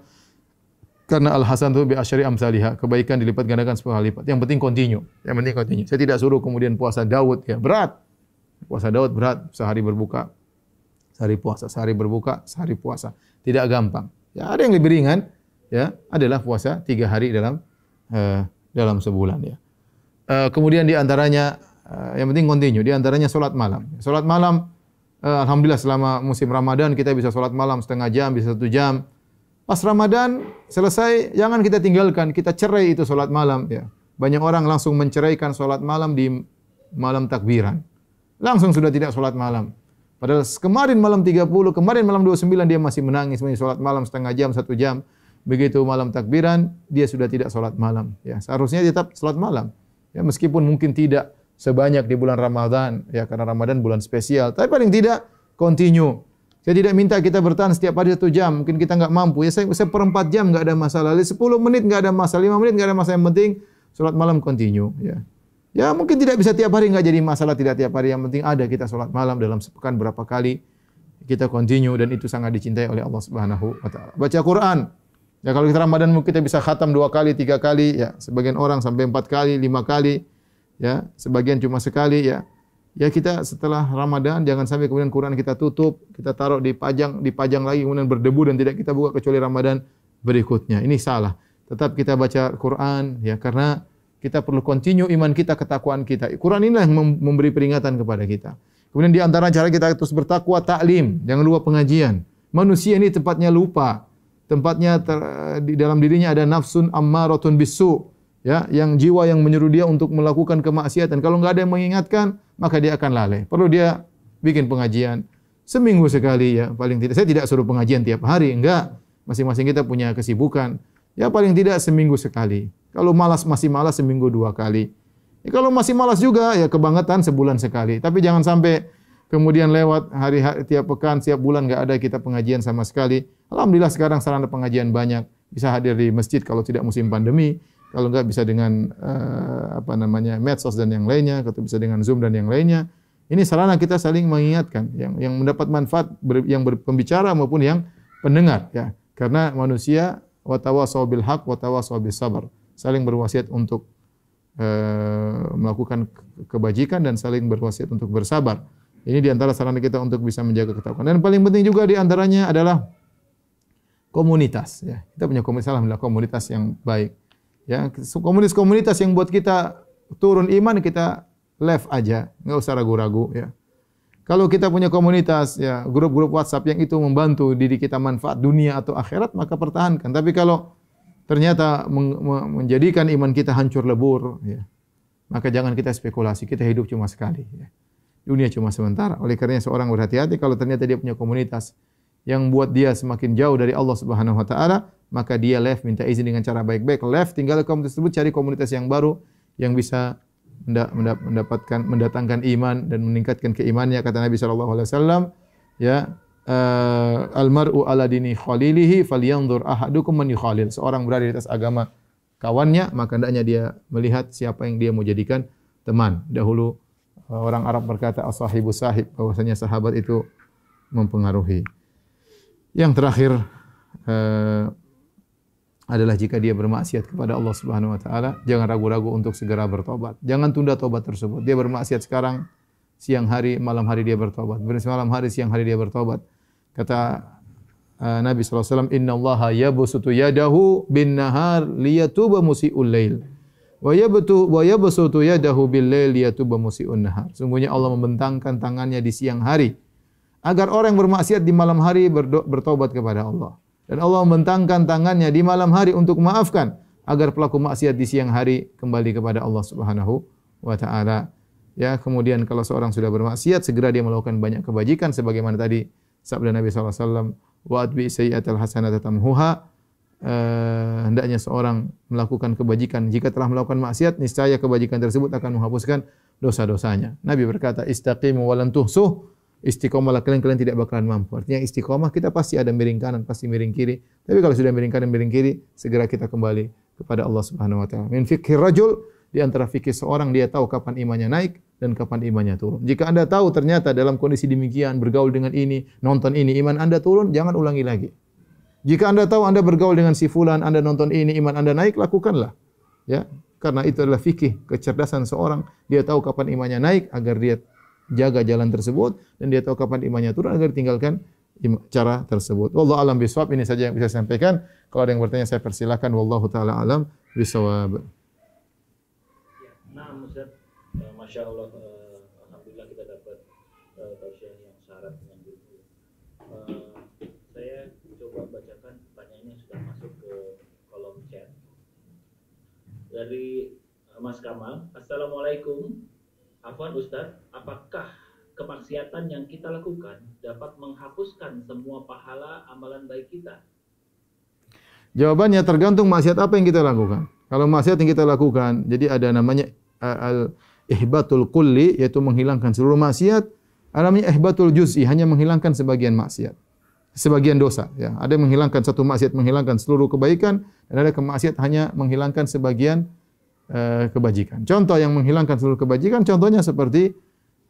Karena al-hasan itu bi asyri amsalihah, kebaikan dilipat gandakan 10 kali lipat. Yang penting continue. Yang penting continue. Saya tidak suruh kemudian puasa Daud, ya berat. Puasa Daud berat, sehari berbuka, sehari puasa, sehari berbuka, sehari puasa. Tidak gampang. Ya, ada yang lebih ringan, ya, adalah puasa 3 hari dalam sebulan, ya. Kemudian di antaranya yang penting continue, di antaranya salat malam. Salat malam, alhamdulillah selama musim Ramadan kita bisa salat malam setengah jam, bisa 1 jam. Pas Ramadan selesai, jangan kita tinggalkan, kita cerai itu salat malam, ya. Banyak orang langsung menceraikan salat malam di malam takbiran. Langsung sudah tidak salat malam. Padahal kemarin malam 30, kemarin malam 29 dia masih menangis, salat malam setengah jam, 1 jam. Begitu malam takbiran, dia sudah tidak salat malam, ya. Seharusnya tetap salat malam. Ya, meskipun mungkin tidak sebanyak di bulan Ramadan, ya, karena Ramadan bulan spesial, tapi paling tidak continue. Saya tidak minta kita bertahan setiap hari 1 jam, mungkin kita enggak mampu. Ya, saya 1/4 jam enggak ada masalah, 10 menit enggak ada masalah, 5 menit enggak ada masalah, yang penting salat malam continue, ya. Ya, mungkin tidak bisa tiap hari, enggak jadi masalah tidak tiap hari, yang penting ada kita salat malam dalam sepekan berapa kali kita continue, dan itu sangat dicintai oleh Allah Subhanahu wa taala. Baca Quran. Ya, kalau kita Ramadan mungkin kita bisa khatam 2 kali, 3 kali, ya. Sebagian orang sampai 4 kali, 5 kali, ya. Sebagian cuma sekali, ya. Ya, kita setelah Ramadan jangan sampai kemudian Quran kita tutup, kita taruh dipajang lagi kemudian berdebu dan tidak kita buka kecuali Ramadan berikutnya. Ini salah. Tetap kita baca Quran, ya, karena kita perlu continue iman kita, ketakwaan kita. Quran inilah yang memberi peringatan kepada kita. Kemudian di antara cara kita terus bertakwa, taklim, jangan lupa pengajian. Manusia ini tempatnya lupa. Tempatnya di dalam dirinya ada nafsun ammaratun bisu, ya, yang jiwa yang menyuruh dia untuk melakukan kemaksiatan. Kalau enggak ada yang mengingatkan, maka dia akan lalai. Perlu dia bikin pengajian seminggu sekali, ya, paling tidak. Saya tidak suruh pengajian tiap hari, enggak. Masing-masing kita punya kesibukan. Ya, paling tidak seminggu sekali. Kalau masih malas seminggu 2 kali. Ya, kalau masih malas juga, ya kebangetan sebulan sekali. Tapi jangan sampai kemudian lewat hari-hari tiap pekan, tiap bulan nggak ada kita pengajian sama sekali. Alhamdulillah sekarang sarana pengajian banyak. Bisa hadir di masjid kalau tidak musim pandemi. Kalau nggak bisa dengan medsos dan yang lainnya, atau bisa dengan Zoom dan yang lainnya. Ini sarana kita saling mengingatkan, yang mendapat manfaat yang berpembicara maupun yang pendengar. Ya, karena manusia watawasau bil haq, watawasau bis sabar. Saling berwasiat untuk melakukan kebajikan dan saling berwasiat untuk bersabar. Ini di antara sarana kita untuk bisa menjaga ketakwaan. Dan paling penting juga di antaranya adalah komunitas. Ya, kita punya komunitas, alhamdulillah komunitas yang baik. Ya, komunitas yang buat kita turun iman, kita left aja, nggak usah ragu-ragu. Ya. Kalau kita punya komunitas, ya grup-grup WhatsApp yang itu membantu diri kita manfaat dunia atau akhirat, maka pertahankan. Tapi kalau ternyata menjadikan iman kita hancur lebur, ya, maka jangan kita spekulasi. Kita hidup cuma sekali. Ya. Dunia cuma sementara. Oleh karenanya seorang berhati-hati kalau ternyata dia punya komunitas yang buat dia semakin jauh dari Allah Subhanahu Wa Taala, maka dia left, minta izin dengan cara baik-baik, left, tinggal komunitas tersebut, cari komunitas yang baru yang bisa mendatangkan iman dan meningkatkan keimanannya. Kata Nabi SAW, ya. Almar'u ala dini khalilihi falyanzur ahadukum man yukhalil. Seorang berada di atas agama kawannya, maka hendaknya dia melihat siapa yang dia mau jadikan teman. Dahulu orang Arab berkata as-sahibu sahib, bahwasanya sahabat itu mempengaruhi. Yang terakhir adalah jika dia bermaksiat kepada Allah Subhanahu wa taala, jangan ragu-ragu untuk segera bertobat. Jangan tunda tobat tersebut. Dia bermaksiat sekarang, siang hari, malam hari dia bertobat. Malam hari, siang hari dia bertobat. Kata Nabi SAW, Inna allaha yabsutu yadahu bin nahar liyatuba musi'ul lail. Wa yabsutu yadahu bil lail liyatuba musi'un nahar. Sungguhnya Allah membentangkan tangannya di siang hari agar orang yang bermaksiat di malam hari bertobat kepada Allah. Dan Allah membentangkan tangannya di malam hari untuk memaafkan agar pelaku maksiat di siang hari kembali kepada Allah Subhanahu wa taala. Ya, kemudian kalau seorang sudah bermaksiat, segera dia melakukan banyak kebajikan sebagaimana tadi sabda Nabi SAW, wa atbi sayyi'atal hasanata tamhuha. Hendaknya seorang melakukan kebajikan. Jika telah melakukan maksiat, niscaya kebajikan tersebut akan menghapuskan dosa-dosanya. Nabi berkata, istaqimu wa lan tuhsuh. Istiqomahlah, kalian tidak bakalan mampu. Artinya istiqomah, kita pasti ada miring kanan, pasti miring kiri. Tapi kalau sudah miring kanan, miring kiri, segera kita kembali kepada Allah Subhanahu wa taala. Min fiqhir rajul, di antara fikih seorang, dia tahu kapan imannya naik dan kapan imannya turun. Jika Anda tahu ternyata dalam kondisi demikian, bergaul dengan ini, nonton ini, iman Anda turun, jangan ulangi lagi. Jika Anda tahu Anda bergaul dengan si fulan, Anda nonton ini, iman Anda naik, lakukanlah. Ya, karena itu adalah fikih kecerdasan seorang. Dia tahu kapan imannya naik agar dia jaga jalan tersebut, dan dia tahu kapan imannya turun agar tinggalkan cara tersebut. Wallahu a'lam bishawab. Ini saja yang bisa saya sampaikan. Kalau ada yang bertanya saya persilakan. Wallahu taala alam bishawab. Nah, Ustaz, Masya Allah, alhamdulillah kita dapat tausiah yang syarat dengan ilmu. Saya coba bacakan pertanyaan yang sudah masuk ke kolom chat dari Mas Kamal. Assalamualaikum. Afwan Ustaz, apakah kemaksiatan yang kita lakukan dapat menghapuskan semua pahala amalan baik kita? Jawabannya tergantung maksiat apa yang kita lakukan. Kalau maksiat yang kita lakukan, jadi ada namanya al-ihbatul kulli, yaitu menghilangkan seluruh maksiat. Ada namanya ihbatul juz'i, hanya menghilangkan sebagian maksiat, sebagian dosa. Ya, ada yang menghilangkan satu maksiat, menghilangkan seluruh kebaikan, dan ada kemaksiat hanya menghilangkan sebagian kebajikan. Contoh yang menghilangkan seluruh kebajikan, contohnya seperti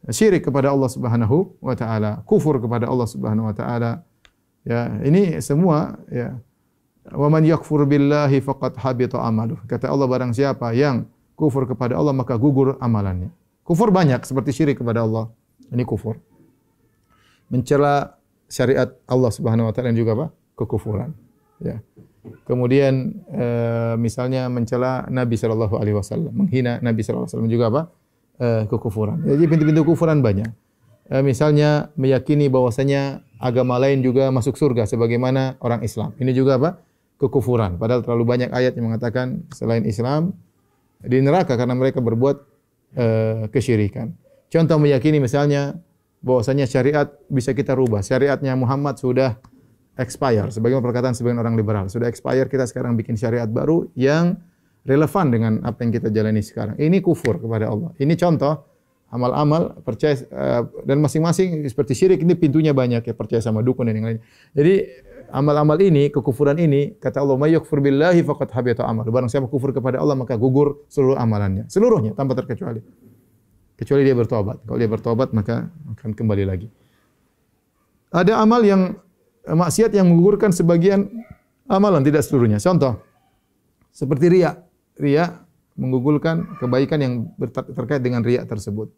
syirik kepada Allah Subhanahu wa taala, kufur kepada Allah Subhanahu wa taala. Ya, ini semua ya. Wa man yakfur billahi faqad habita amaluh. Kata Allah, barang siapa yang kufur kepada Allah maka gugur amalannya. Kufur banyak seperti syirik kepada Allah. Ini kufur. Mencela syariat Allah Subhanahu wa taala dan juga apa? Kekufuran. Ya. Kemudian misalnya mencela Nabi sallallahu alaihi wasallam, menghina Nabi sallallahu alaihi wasallam juga apa? Kekufuran. Jadi pintu-pintu kekufuran banyak. Misalnya meyakini bahwasanya agama lain juga masuk surga sebagaimana orang Islam. Ini juga apa? Kekufuran. Padahal terlalu banyak ayat yang mengatakan selain Islam di neraka karena mereka berbuat kesyirikan. Contoh meyakini misalnya bahwasanya syariat bisa kita rubah. Syariatnya Muhammad sudah expire, sebagaimana perkataan sebagian orang liberal. Sudah expire, kita sekarang bikin syariat baru yang relevan dengan apa yang kita jalani sekarang. Ini kufur kepada Allah. Ini contoh amal-amal percaya dan masing-masing seperti syirik ini pintunya banyak ya, percaya sama dukun dan yang lain. Jadi amal-amal ini, kekufuran ini, kata Allah, "May yakfur billahi faqad habita amal." Barang siapa kufur kepada Allah maka gugur seluruh amalannya. Seluruhnya tanpa terkecuali. Kecuali dia bertobat. Kalau dia bertobat maka akan kembali lagi. Ada amal yang maksiat yang menggugurkan sebagian amalan, tidak seluruhnya. Contoh seperti riya. Riya menggugurkan kebaikan yang terkait dengan riya tersebut.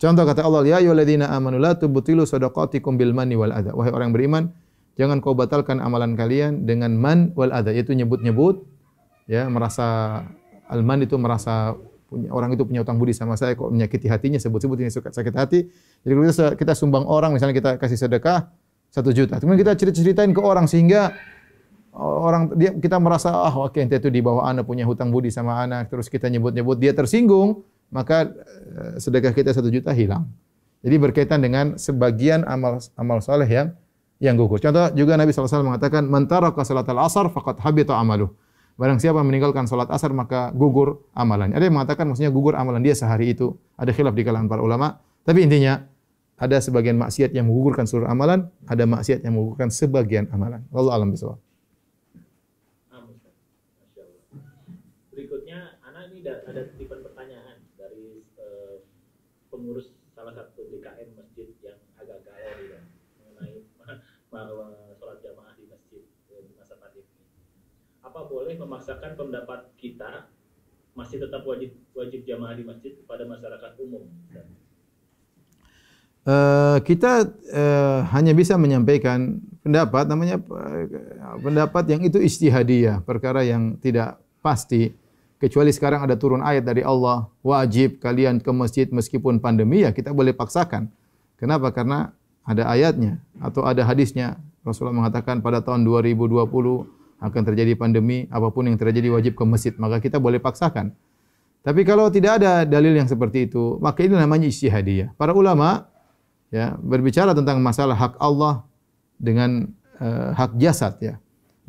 Contoh kata Allah, "Ya ayyuhalladzina amanu la tubtilu shadaqatikum bil manni wal adza." Wahai orang beriman, jangan kau batalkan amalan kalian dengan man wal adza, yaitu nyebut-nyebut ya, merasa al-man itu merasa punya orang itu punya utang budi sama saya, kok menyakiti hatinya, sebut-sebut ini sakit hati. Jadi kalau kita sumbang orang, misalnya kita kasih sedekah 1 juta. Kemudian kita ceritain ke orang sehingga kita merasa oke, ente itu di bawah anak punya hutang budi sama anak, terus kita nyebut-nyebut, dia tersinggung, maka sedekah kita 1 juta hilang. Jadi berkaitan dengan sebagian amal saleh yang gugur. Contoh juga Nabi SAW mengatakan, "Man taraka salatal asar faqad habita amaluh." Barang siapa meninggalkan salat asar maka gugur amalannya. Ada yang mengatakan maksudnya gugur amalan dia sehari itu. Ada khilaf di kalangan para ulama, tapi intinya ada sebagian maksiat yang menggugurkan seluruh amalan, ada maksiat yang menggugurkan sebagian amalan. Wallahu a'lam bishawab. Berikutnya, anak ini ada titipan pertanyaan dari pengurus salah satu DKM masjid yang agak galau ya, mengenai sholat jamaah di masjid di masa pandemi. Apa boleh memaksakan pendapat kita masih tetap wajib jamaah di masjid kepada masyarakat umum? Kita hanya bisa menyampaikan pendapat, namanya pendapat yang itu ijtihadiyah, perkara yang tidak pasti. Kecuali sekarang ada turun ayat dari Allah, wajib kalian ke masjid meskipun pandemi, ya kita boleh paksakan. Kenapa? Karena ada ayatnya atau ada hadisnya. Rasulullah mengatakan pada tahun 2020 akan terjadi pandemi, apapun yang terjadi wajib ke masjid, maka kita boleh paksakan. Tapi kalau tidak ada dalil yang seperti itu, maka ini namanya ijtihadiyah. Para ulama ya berbicara tentang masalah hak Allah dengan hak jasad ya.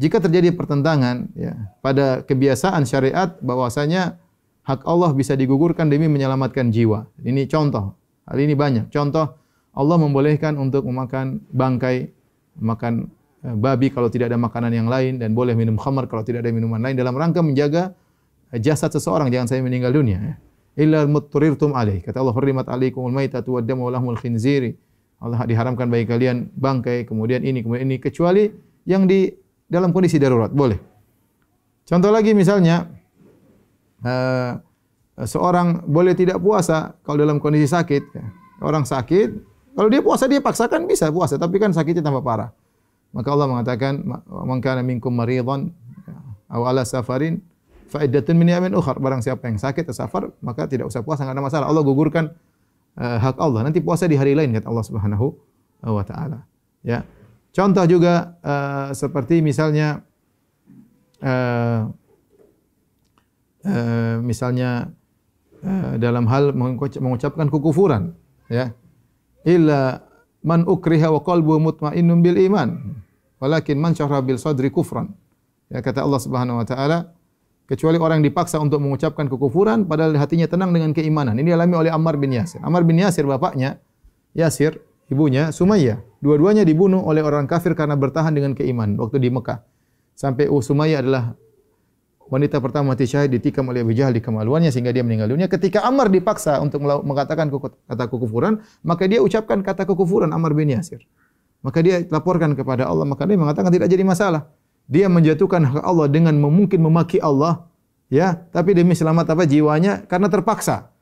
Jika terjadi pertentangan ya pada kebiasaan syariat bahwasanya hak Allah bisa digugurkan demi menyelamatkan jiwa. Ini contoh. Hal ini banyak. Contoh, Allah membolehkan untuk memakan bangkai, makan babi kalau tidak ada makanan yang lain, dan boleh minum khamar kalau tidak ada minuman lain dalam rangka menjaga jasad seseorang jangan sampai meninggal dunia ya. Illa mutturirtum alaih. Kata Allah, hurrimat alaikumul maitatu wad-damu wa lahmul khinziri. Allah diharamkan bagi kalian bangkai, kemudian ini, kecuali yang di dalam kondisi darurat, boleh. Contoh lagi misalnya, seorang boleh tidak puasa kalau dalam kondisi sakit. Orang sakit, kalau dia puasa, dia paksakan bisa puasa, tapi kan sakitnya tambah parah. Maka Allah mengatakan, "Man kana minkum maridhan aw ala safarin fa iddatun min ayamin ukhra." Barang siapa yang sakit atau safar, maka tidak usah puasa, enggak ada masalah. Allah gugurkan hak Allah. Nanti puasa di hari lain kata Allah Subhanahu wa taala. Ya. Contoh juga seperti misalnya dalam hal mengucapkan kekufuran ya. Illa man ukriha wa qalbuhu mutmainnun bil iman walakin man syahra bil sadri kufran. Ya kata Allah Subhanahu wa taala, kecuali orang yang dipaksa untuk mengucapkan kekufuran padahal hatinya tenang dengan keimanan. Ini dialami oleh Ammar bin Yasir. Ammar bin Yasir bapaknya, Yasir ibunya Sumayyah. Dua-duanya dibunuh oleh orang kafir karena bertahan dengan keimanan waktu di Mekah. Sampai Sumayyah adalah wanita pertama mati syahid ditikam oleh Abu Jahal di kemaluannya sehingga dia meninggal dunia. Ketika Ammar dipaksa untuk mengatakan kata kekufuran, maka dia ucapkan kata kekufuran Ammar bin Yasir. Maka dia laporkan kepada Allah, maka dia mengatakan tidak jadi masalah. Dia menjatuhkan hak Allah dengan mungkin memaki Allah, ya, tapi demi selamat jiwanya karena terpaksa.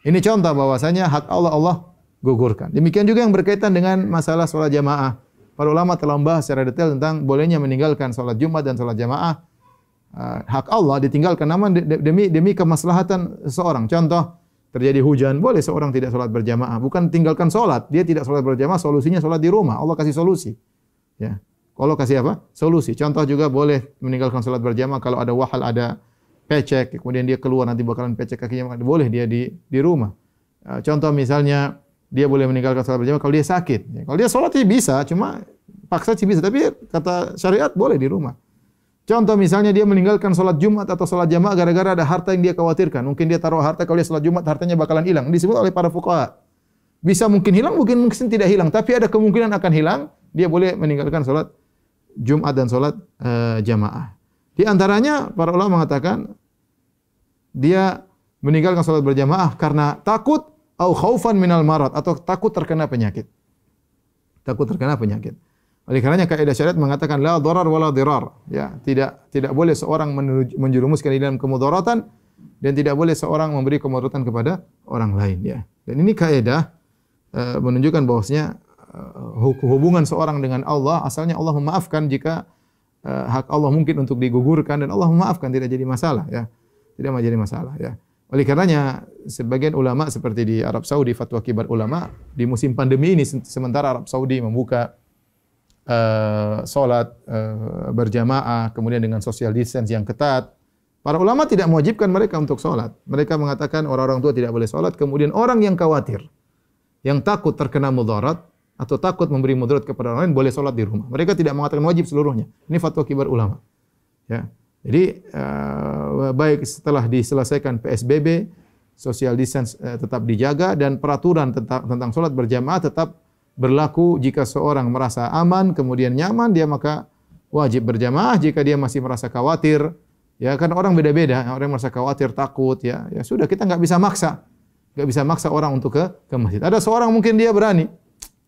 Ini contoh bahwasanya hak Allah gugurkan. Demikian juga yang berkaitan dengan masalah sholat jamaah. Para ulama telah membahas secara detail tentang bolehnya meninggalkan sholat Jumat dan sholat jamaah. Hak Allah ditinggalkan namun demi kemaslahatan seseorang. Contoh, terjadi hujan, boleh seorang tidak sholat berjamaah. Bukan tinggalkan sholat, dia tidak sholat berjamaah, solusinya sholat di rumah. Allah kasih solusi. Ya. Allah kasih apa? Solusi. Contoh juga boleh meninggalkan sholat berjamaah kalau ada wahal, ada pecek, kemudian dia keluar nanti bakalan pecek kakinya, boleh dia di rumah. Contoh misalnya, dia boleh meninggalkan sholat berjamaah kalau dia sakit. Ya, kalau dia sholat bisa, cuma paksa sih bisa. Tapi kata syariat boleh di rumah. Contoh misalnya dia meninggalkan sholat Jumat atau sholat jamaah gara-gara ada harta yang dia khawatirkan. Mungkin dia taruh harta, kalau dia sholat Jumat hartanya bakalan hilang. Disebut oleh para fuqaha. Bisa mungkin hilang, mungkin tidak hilang. Tapi ada kemungkinan akan hilang. Dia boleh meninggalkan sholat Jumat dan sholat jamaah. Di antaranya para ulama mengatakan dia meninggalkan sholat berjamaah karena takut au khaufan minal marad, atau takut terkena penyakit. Takut terkena penyakit. Oleh karenanya kaidah syariat mengatakan la dharar wala dirar. Ya, tidak boleh seorang menjerumuskan di dalam kemudaratan dan tidak boleh seorang memberi kemudaratan kepada orang lain, ya. Dan ini kaidah menunjukkan bahwasanya hubungan seorang dengan Allah, asalnya Allah memaafkan jika hak Allah mungkin untuk digugurkan, dan Allah memaafkan, tidak jadi masalah, ya. Tidak menjadi masalah, ya. Oleh karenanya sebagian ulama seperti di Arab Saudi, fatwa kibar ulama di musim pandemi ini, sementara Arab Saudi membuka salat berjamaah, kemudian dengan social distance yang ketat, para ulama tidak mewajibkan mereka untuk salat. Mereka mengatakan orang-orang tua tidak boleh salat, kemudian orang yang khawatir, yang takut terkena mudarat atau takut memberi mudarat kepada orang lain boleh salat di rumah. Mereka tidak mengatakan wajib seluruhnya. Ini fatwa kibar ulama. Ya. Jadi baik setelah diselesaikan PSBB, social distance tetap dijaga, dan peraturan tentang salat berjamaah tetap berlaku. Jika seorang merasa aman, kemudian nyaman, dia maka wajib berjamaah. Jika dia masih merasa khawatir, ya kan orang beda-beda, orang yang merasa khawatir, takut, ya sudah, kita nggak bisa maksa orang untuk ke masjid. Ada seorang mungkin dia berani,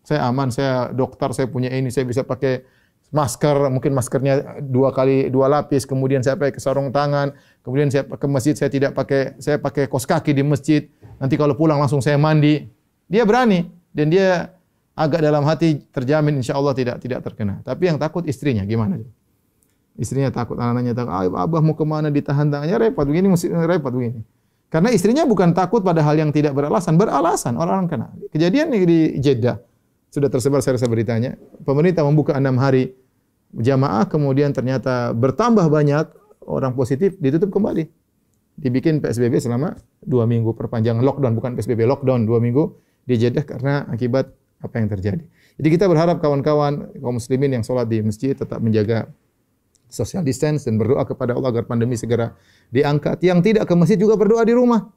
saya aman, saya dokter, saya punya ini, saya bisa pakai masker, mungkin maskernya 2 lapis, kemudian saya pakai sarung tangan, kemudian saya ke masjid, saya pakai kaos kaki di masjid, nanti kalau pulang langsung saya mandi. Dia berani, dan dia agak dalam hati terjamin insya Allah tidak terkena. Tapi yang takut istrinya, gimana? Istrinya takut, anak-anaknya takut, abah mau kemana, ditahan tangannya, repot begini. Karena istrinya bukan takut pada hal yang tidak beralasan orang-orang kena. Kejadian di Jeddah sudah tersebar, saya rasa beritanya. Pemerintah membuka 6 hari jamaah, kemudian ternyata bertambah banyak orang positif, ditutup kembali. Dibikin PSBB selama 2 minggu, perpanjangan lockdown, bukan PSBB, lockdown 2 minggu di Jeddah karena akibat apa yang terjadi. Jadi kita berharap kawan-kawan kaum muslimin yang sholat di masjid tetap menjaga social distance dan berdoa kepada Allah agar pandemi segera diangkat. Yang tidak ke masjid juga berdoa di rumah,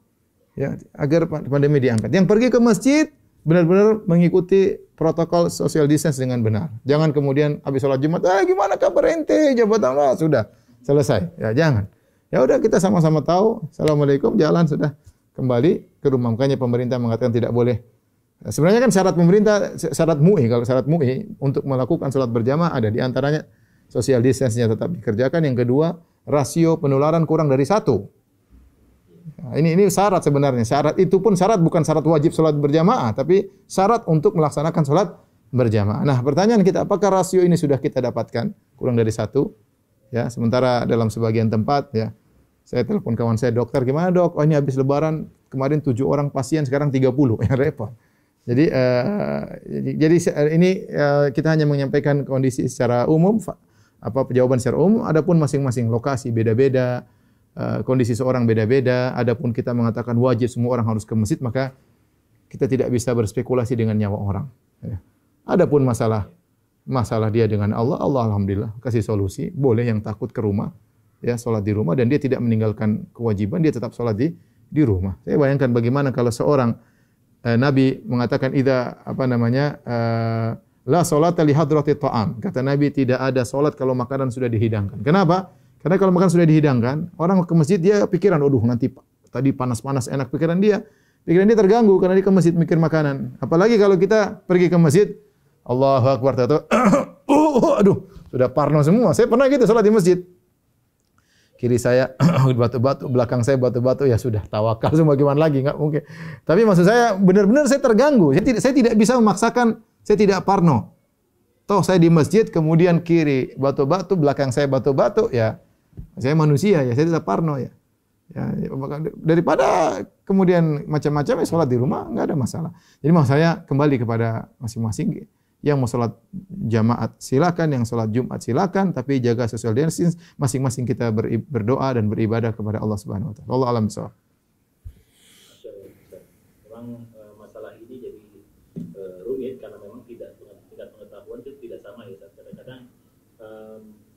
ya, agar pandemi diangkat. Yang pergi ke masjid benar-benar mengikuti protokol social distance dengan benar. Jangan kemudian habis sholat Jumat, gimana kabar ente, jabatan Allah, sudah selesai. Ya jangan. Ya udah, kita sama-sama tahu. Assalamualaikum, jalan, sudah kembali ke rumah. Makanya pemerintah mengatakan tidak boleh. Sebenarnya kan syarat pemerintah, syarat MUI, kalau syarat MUI untuk melakukan salat berjamaah ada, di antaranya social distance-nya tetap dikerjakan. Yang kedua, rasio penularan kurang dari 1. Nah, ini syarat sebenarnya. Syarat itu pun bukan syarat wajib salat berjamaah, tapi syarat untuk melaksanakan salat berjamaah. Nah, pertanyaan kita, apakah rasio ini sudah kita dapatkan kurang dari 1? Ya, sementara dalam sebagian tempat, ya, saya telepon kawan saya, dokter, gimana dok? Oh, ini habis lebaran kemarin 7 orang pasien, sekarang 30. Ya repot. Jadi ini kita hanya menyampaikan kondisi secara umum, jawaban secara umum. Adapun masing-masing lokasi beda-beda, kondisi seorang beda-beda. Adapun kita mengatakan wajib semua orang harus ke masjid, maka kita tidak bisa berspekulasi dengan nyawa orang. Ya. Adapun masalah dia dengan Allah alhamdulillah kasih solusi. Boleh yang takut ke rumah, ya, sholat di rumah, dan dia tidak meninggalkan kewajiban, dia tetap sholat di rumah. Saya bayangkan bagaimana kalau seorang Nabi mengatakan la sholata li hadratit ta'am. Kata Nabi, tidak ada salat kalau makanan sudah dihidangkan. Kenapa? Karena kalau makanan sudah dihidangkan, orang ke masjid dia pikiran, nanti tadi panas-panas enak, pikiran dia terganggu karena dia ke masjid mikir makanan. Apalagi kalau kita pergi ke masjid, Allahu Akbar, sudah parno semua. Saya pernah gitu salat di masjid. Kiri saya batu-batu, belakang saya batu-batu, ya sudah, tawakal semua, gimana lagi, enggak mungkin. Tapi maksud saya benar-benar saya terganggu. Saya tidak bisa memaksakan, saya tidak parno. Toh saya di masjid, kemudian kiri batu-batu, belakang saya batu-batu, ya saya manusia, ya saya tidak parno, ya. Daripada kemudian macam-macam, ya sholat di rumah enggak ada masalah. Jadi maksud saya kembali kepada masing-masing. Yang mau sholat jamaat silakan, yang sholat Jumat silakan, tapi jaga social distancing. Masing-masing kita berdoa dan beribadah kepada Allah Subhanahu Wa Taala. Allah alam bisawab. Memang masalah ini jadi rumit karena memang tingkat pengetahuan itu tidak sama, ya. Kadang-kadang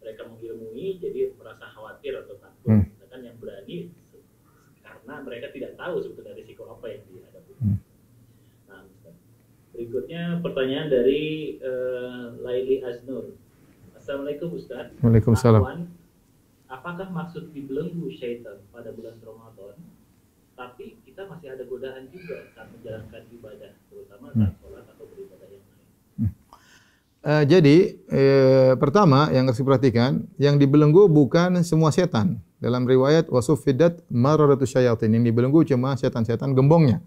mereka mengilmui berani jadi merasa khawatir atau takut. Sedangkan yang berani karena mereka tidak tahu sebetulnya risiko apa yang dihadapi. Nah, berikutnya pertanyaan dari Laili Aznur. Assalamualaikum Ustaz. Waalaikumsalam. Afwan, apakah maksud dibelenggu syaitan pada bulan Ramadan? Tapi kita masih ada godaan juga saat menjalankan ibadah, terutama saat sholat atau beribadah yang lain. Jadi pertama yang harus diperhatikan, yang dibelenggu bukan semua setan. Dalam riwayat wasuffidat mararatus syayatin, yang dibelenggu cuma setan-setan gembongnya.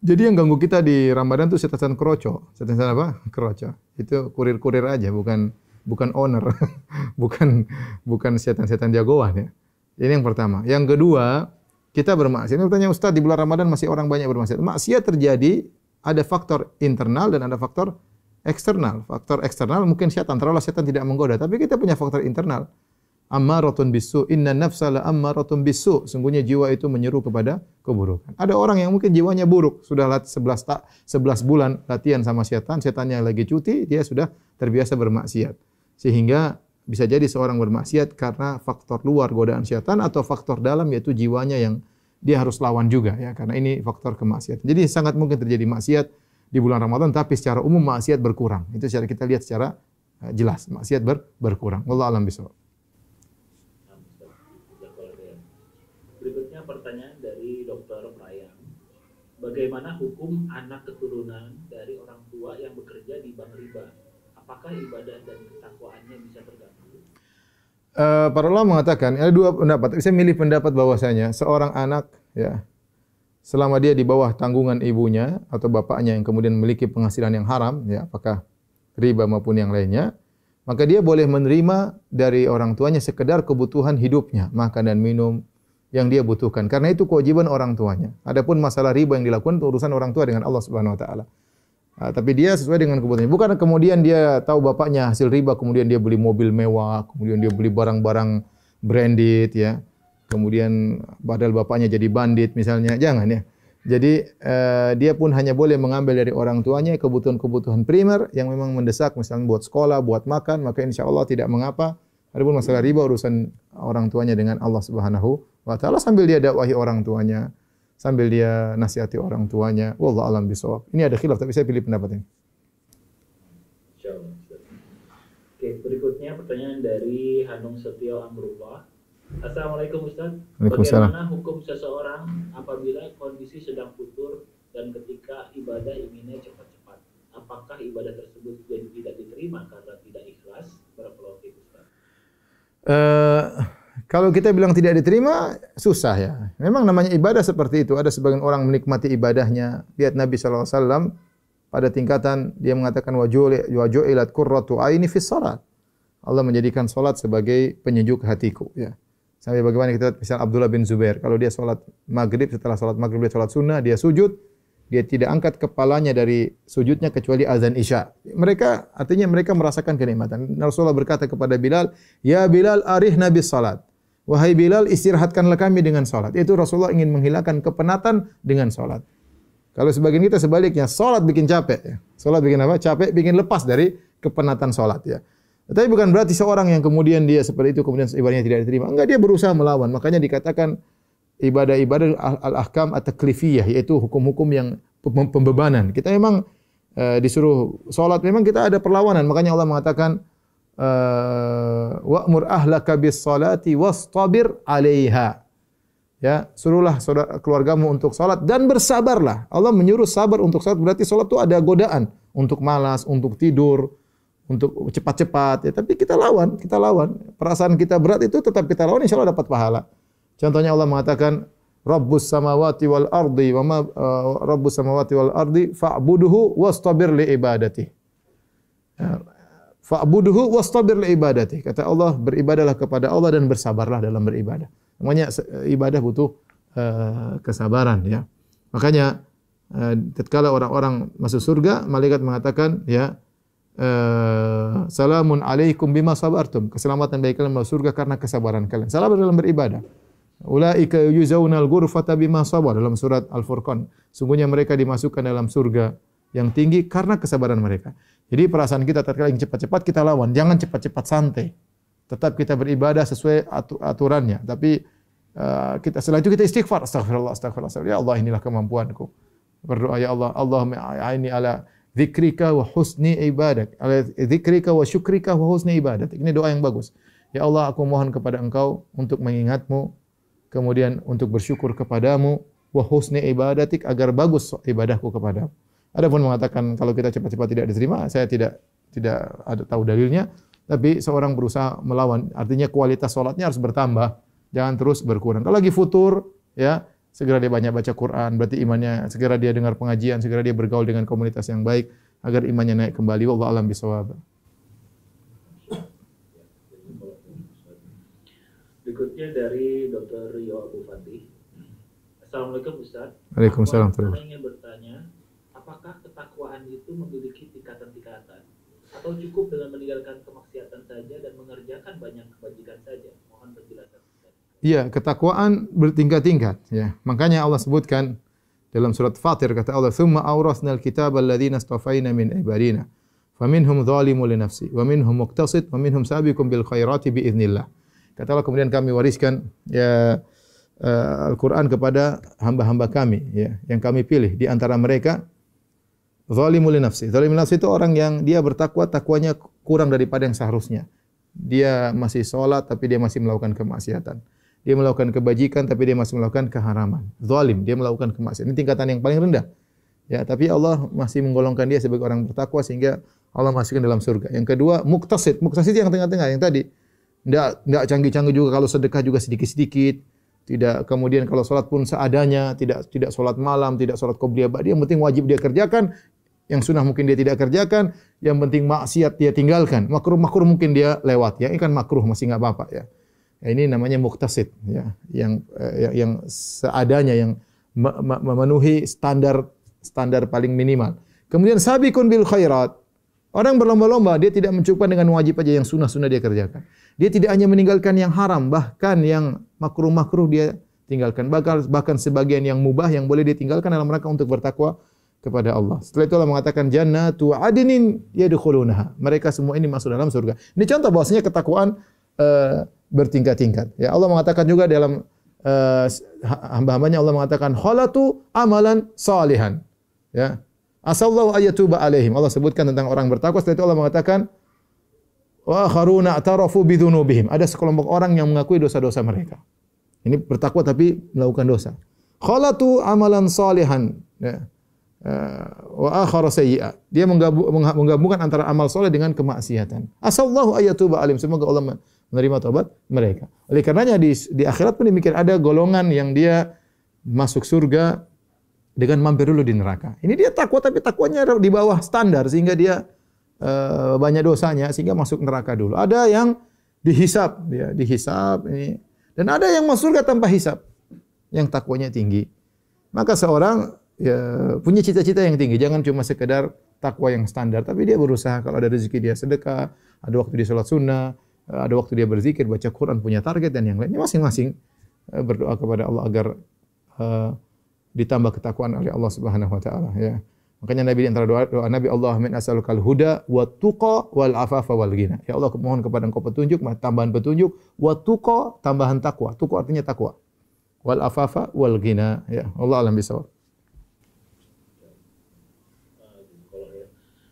Jadi yang ganggu kita di Ramadan itu setan-setan kroco. Setan-setan apa? Kroco. Itu kurir-kurir aja, bukan owner. bukan setan-setan jagoan ya. Ini yang pertama. Yang kedua, kita bermaksiat. Ini bertanya Ustaz, di bulan Ramadan masih orang banyak bermaksiat. Maksiat terjadi, ada faktor internal dan ada faktor eksternal. Faktor eksternal mungkin setan, taruhlah setan tidak menggoda, tapi kita punya faktor internal. Ammaratun bisu, inna nafsa la ammaratun bisu. Sungguhnya jiwa itu menyeru kepada keburukan. Ada orang yang mungkin jiwanya buruk, sudah 11 bulan latihan sama setan, setannya lagi cuti, dia sudah terbiasa bermaksiat. Sehingga bisa jadi seorang bermaksiat karena faktor luar godaan setan atau faktor dalam yaitu jiwanya yang dia harus lawan juga ya, karena ini faktor kemaksiatan. Jadi sangat mungkin terjadi maksiat di bulan Ramadan, tapi secara umum maksiat berkurang. Itu secara kita lihat secara jelas, maksiat berkurang. Wallahu a'lam bishawab. Berikutnya pertanyaan dari Dr. Prayang. Bagaimana hukum anak keturunan dari orang tua yang bekerja di bank riba? Apakah ibadah dan ketakwaannya bisa terganggu? Para ulama mengatakan ada dua pendapat. Saya milih pendapat bahwasanya seorang anak ya, selama dia di bawah tanggungan ibunya atau bapaknya yang kemudian memiliki penghasilan yang haram ya, apakah riba maupun yang lainnya, maka dia boleh menerima dari orang tuanya sekedar kebutuhan hidupnya, makan dan minum yang dia butuhkan. Karena itu kewajiban orang tuanya. Adapun masalah riba yang dilakukan itu urusan orang tua dengan Allah Subhanahu wa taala. Tapi dia sesuai dengan kebutuhannya. Bukan kemudian dia tahu bapaknya hasil riba, kemudian dia beli mobil mewah, kemudian dia beli barang-barang branded ya. Kemudian padahal bapaknya jadi bandit misalnya. Jangan ya. Jadi dia pun hanya boleh mengambil dari orang tuanya kebutuhan-kebutuhan primer yang memang mendesak, misalnya buat sekolah, buat makan, maka insyaallah tidak mengapa. Adapun masalah riba urusan orang tuanya dengan Allah Subhanahu wa taala, sambil dia dakwahi orang tuanya, sambil dia nasihati orang tuanya. Wallahu a'lam bishawab. Ini ada khilaf tapi saya pilih pendapat ini. Insyaallah. Oke, berikutnya pertanyaan dari Hanung Setio Amrullah. Assalamualaikum Ustaz. Waalaikumsalam. Bagaimana hukum seseorang apabila kondisi sedang futur dan ketika ibadah inginnya cepat-cepat? Apakah ibadah tersebut jadi tidak diterima karena tidak ikhlas? Barakallahu fiik Ustaz. Kalau kita bilang tidak diterima, susah ya. Memang namanya ibadah seperti itu. Ada sebagian orang menikmati ibadahnya. Lihat Nabi SAW pada tingkatan dia mengatakan wa ju'ilat qurratu aini fis salat. Allah menjadikan salat sebagai penyejuk hatiku ya. Sampai bagaimana kita misal Abdullah bin Zubair, kalau dia salat maghrib, setelah salat maghrib dia salat sunnah, dia sujud, dia tidak angkat kepalanya dari sujudnya kecuali azan isya. Mereka merasakan kenikmatan. Rasulullah berkata kepada Bilal, "Ya Bilal, arihna bis salat." Wahai Bilal, istirahatkanlah kami dengan salat. Itu Rasulullah ingin menghilangkan kepenatan dengan salat. Kalau sebagian kita sebaliknya, salat bikin capek ya. Salat bikin apa? Capek, bikin lepas dari kepenatan salat ya. Tapi bukan berarti seorang yang kemudian dia seperti itu kemudian ibadahnya tidak diterima. Enggak, dia berusaha melawan. Makanya dikatakan ibadah-ibadah al-ahkam at-taklifiyah, yaitu hukum-hukum yang pembebanan. Kita memang disuruh salat, memang kita ada perlawanan. Makanya Allah mengatakan wa'mur ahlaka bis salati wastabir 'alaiha. Ya, suruhlah keluargamu untuk salat dan bersabarlah. Allah menyuruh sabar untuk salat, berarti salat itu ada godaan untuk malas, untuk tidur, untuk cepat-cepat ya, tapi kita lawan. Perasaan kita berat itu tetap kita lawan, insyaallah dapat pahala. Contohnya Allah mengatakan Rabbus samawati wal ardi wa ma Rabbus samawati wal ardi fa'buduhu wastabir li ibadati. Fa'buduhu wastabir li ibadati. Kata Allah, beribadahlah kepada Allah dan bersabarlah dalam beribadah. Namanya ibadah butuh kesabaran ya. Makanya tatkala orang-orang masuk surga, malaikat mengatakan ya salamun alaikum bima sabartum. Keselamatan bagi kalian masuk surga karena kesabaran kalian. Sabar dalam beribadah. Ulaika yuzaunal ghurfata bima sabar, dalam surat Al-Furqan. Sungguhnya mereka dimasukkan dalam surga yang tinggi karena kesabaran mereka. Jadi perasaan kita tatkala yang cepat-cepat kita lawan, jangan cepat-cepat santai. tetap kita beribadah sesuai aturannya. Tapi kita setelah itu kita istighfar, astagfirullah, astagfirullah. Ya Allah, inilah kemampuanku. Berdoa, ya Allah, Allahumma a'inni ala dzikrika wa husni ibadat. Ala dzikrika wa syukrika wa husni ibadat. Ini doa yang bagus. Ya Allah, aku mohon kepada Engkau untuk mengingatmu, kemudian untuk bersyukur kepadamu, wa husni ibadatik, agar bagus ibadahku kepadamu. Adapun mengatakan kalau kita cepat-cepat tidak diterima, saya tidak ada tahu dalilnya, tapi seorang berusaha melawan, artinya kualitas salatnya harus bertambah, jangan terus berkurang. Kalau lagi futur, ya, segera dia banyak baca Quran, berarti imannya, segera dia dengar pengajian, segera dia bergaul dengan komunitas yang baik agar imannya naik kembali. Wallahu a'lam bishawab. Berikutnya dari Dr. Rio Abu Fatih. Assalamualaikum Ustaz. Waalaikumsalam. Saya ingin bertanya, apakah ketakwaan itu memiliki tingkatan-tingkatan? Atau cukup dengan meninggalkan kemaksiatan saja dan mengerjakan banyak kebajikan saja? Mohon penjelasan. Iya, ketakwaan bertingkat-tingkat. Ya, makanya Allah sebutkan dalam surat Fatir, kata Allah, "Tsumma awrasnal kitaba alladziina istafaina min ibadina, faminhum dzalimun li nafsi, wa minhum muqtasid, wa minhum sabiqun bil khairati bi idznillah." Kata Allah, kemudian kami wariskan Al-Quran kepada hamba-hamba kami, ya, yang kami pilih di antara mereka zalimul li nafsi. Zalimul li nafsi itu orang yang dia bertakwa, takwanya kurang daripada yang seharusnya. Dia masih sholat tapi dia masih melakukan kemaksiatan. Dia melakukan kebajikan tapi dia masih melakukan keharaman. Zalim, dia melakukan kemaksiatan. Ini tingkatan yang paling rendah. Ya, tapi Allah masih menggolongkan dia sebagai orang bertakwa sehingga Allah masukkan dalam surga. Yang kedua, muqtasid. Muqtasid yang tengah-tengah, yang tadi. Tidak canggih-canggih juga, kalau sedekah juga sedikit-sedikit. Tidak, kemudian kalau sholat pun seadanya, tidak sholat malam, tidak sholat qobliyah ba'diyah, yang penting wajib dia kerjakan, yang sunnah mungkin dia tidak kerjakan, yang penting maksiat dia tinggalkan, makruh mungkin dia lewat, ya, ini kan makruh masih nggak apa-apa, ya. Ini namanya muqtasid, ya, yang seadanya, yang memenuhi standar paling minimal. Kemudian sabiqun bil khairat. Orang berlomba-lomba, dia tidak mencukupkan dengan wajib aja, yang sunnah-sunnah dia kerjakan. Dia tidak hanya meninggalkan yang haram, bahkan yang makruh-makruh dia tinggalkan. Bahkan sebagian yang mubah yang boleh dia tinggalkan dalam rangka untuk bertakwa kepada Allah. Setelah itu Allah mengatakan jannatu adnin yadkhulunaha. Mereka semua ini masuk dalam surga. Ini contoh bahwasanya ketakwaan bertingkat-tingkat. Ya, Allah mengatakan juga dalam hamba-hambanya, Allah mengatakan khalatu amalan salihan. Ya. Asallahu ayatuba alaihim. Allah sebutkan tentang orang bertakwa, setelah itu Allah mengatakan wa akharuna atarafu bidzunubihim. Ada sekelompok orang yang mengakui dosa-dosa mereka. Ini bertakwa tapi melakukan dosa. Khalatu amalan salihan, ya. Wa akhara sayyi'a. Dia menggabungkan antara amal soleh dengan kemaksiatan. Asallahu ayatuba alaihim. Semoga Allah menerima taubat mereka. Oleh karenanya di akhirat pun demikian, ada golongan yang dia masuk surga dengan mampir dulu di neraka. Ini dia takwa tapi takwanya di bawah standar sehingga dia banyak dosanya sehingga masuk neraka dulu. Ada yang dihisab, ya, dihisab ini, dan ada yang masuk surga tanpa hisab, yang takwanya tinggi. Maka seorang, ya, punya cita-cita yang tinggi, jangan cuma sekedar takwa yang standar, tapi dia berusaha kalau ada rezeki dia sedekah, ada waktu dia salat sunnah, ada waktu dia berzikir, baca Quran, punya target dan yang lainnya, masing-masing berdoa kepada Allah agar ditambah ketakwaan oleh Allah Subhanahu wa taala, ya. Makanya Nabi, di antara doa Nabi, Allahumma inni as'alukal huda wat tuqa wal afafa wal ghina. Ya Allah, mohon kepada Engkau petunjuk, tambahan petunjuk, wat tuqa, tambahan takwa. Tuqa artinya takwa. Wal afafa wal ghina, ya. Allah alam bisawab.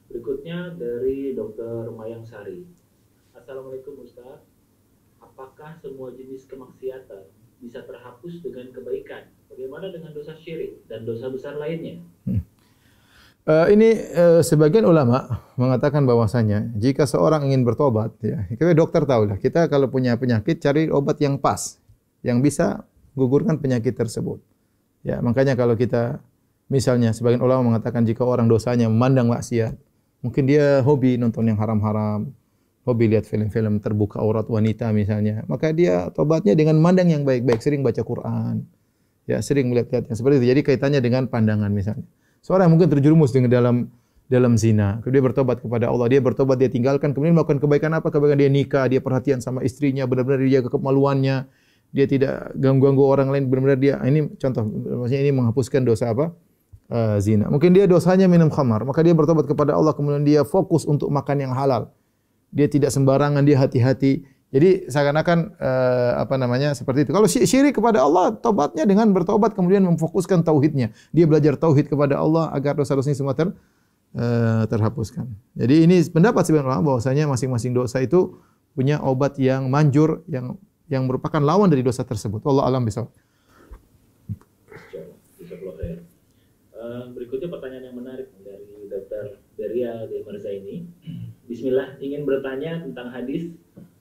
Berikutnya dari Dr. Mayang Sari. Assalamualaikum Ustaz. Apakah semua jenis kemaksiatan bisa terhapus dengan kebaikan? Bagaimana dengan dosa syirik dan dosa besar lainnya? Sebagian ulama mengatakan bahwasanya jika seorang ingin bertobat, ya, kita dokter tahu lah, kita kalau punya penyakit cari obat yang pas, yang bisa gugurkan penyakit tersebut. Ya, makanya kalau kita, misalnya sebagian ulama mengatakan jika orang dosanya memandang maksiat, mungkin dia hobi nonton yang haram-haram, hobi lihat film-film terbuka aurat wanita misalnya, maka dia tobatnya dengan memandang yang baik-baik, sering baca Quran, ya, sering melihat yang seperti itu. Jadi kaitannya dengan pandangan misalnya. Seorang yang mungkin terjerumus dalam zina, dia bertobat kepada Allah, dia bertobat, dia tinggalkan, kemudian melakukan kebaikan apa? Kebaikan dia nikah, dia perhatian sama istrinya, benar-benar dia jaga kemaluannya, dia tidak ganggu-ganggu orang lain, benar-benar dia, ini contoh, maksudnya ini menghapuskan dosa apa? Zina. Mungkin dia dosanya minum khamar, maka dia bertobat kepada Allah, kemudian dia fokus untuk makan yang halal. Dia tidak sembarangan, dia hati-hati. Jadi seakan-akan seperti itu. Kalau syirik kepada Allah, tobatnya dengan bertobat kemudian memfokuskan tauhidnya. Dia belajar tauhid kepada Allah agar dosa-dosanya semua terhapuskan. Jadi ini pendapat sebagian ulama bahwasanya masing-masing dosa itu punya obat yang manjur yang merupakan lawan dari dosa tersebut. Allah alam bisawab. Berikutnya pertanyaan yang menarik dari Dr. Beria Demerza ini. Bismillah, ingin bertanya tentang hadis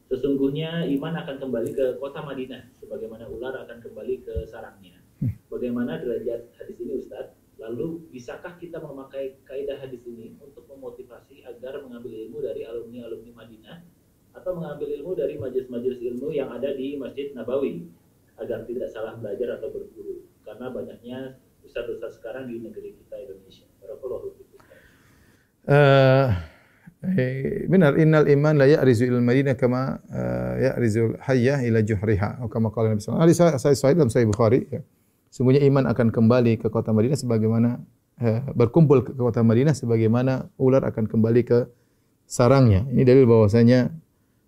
sesungguhnya iman akan kembali ke kota Madinah sebagaimana ular akan kembali ke sarangnya. Bagaimana derajat hadis ini Ustaz? Lalu bisakah kita memakai kaidah hadis ini untuk memotivasi agar mengambil ilmu dari alumni-alumni Madinah atau mengambil ilmu dari majelis-majelis ilmu yang ada di Masjid Nabawi agar tidak salah belajar atau berguru karena banyaknya ustaz-ustaz sekarang di negeri kita Indonesia. Barakallahu fiikum. Benar, innal iman la ya'rizu ilal madinah kama ya'rizul hayyah ila juhriha atau kama qala Nabi sallallahu alaihi wasallam. Hadis sahih dalam Sahih Bukhari ya. Sungguhnya iman akan kembali ke kota Madinah sebagaimana berkumpul ke kota Madinah sebagaimana ular akan kembali ke sarangnya. Ini dalil bahwasanya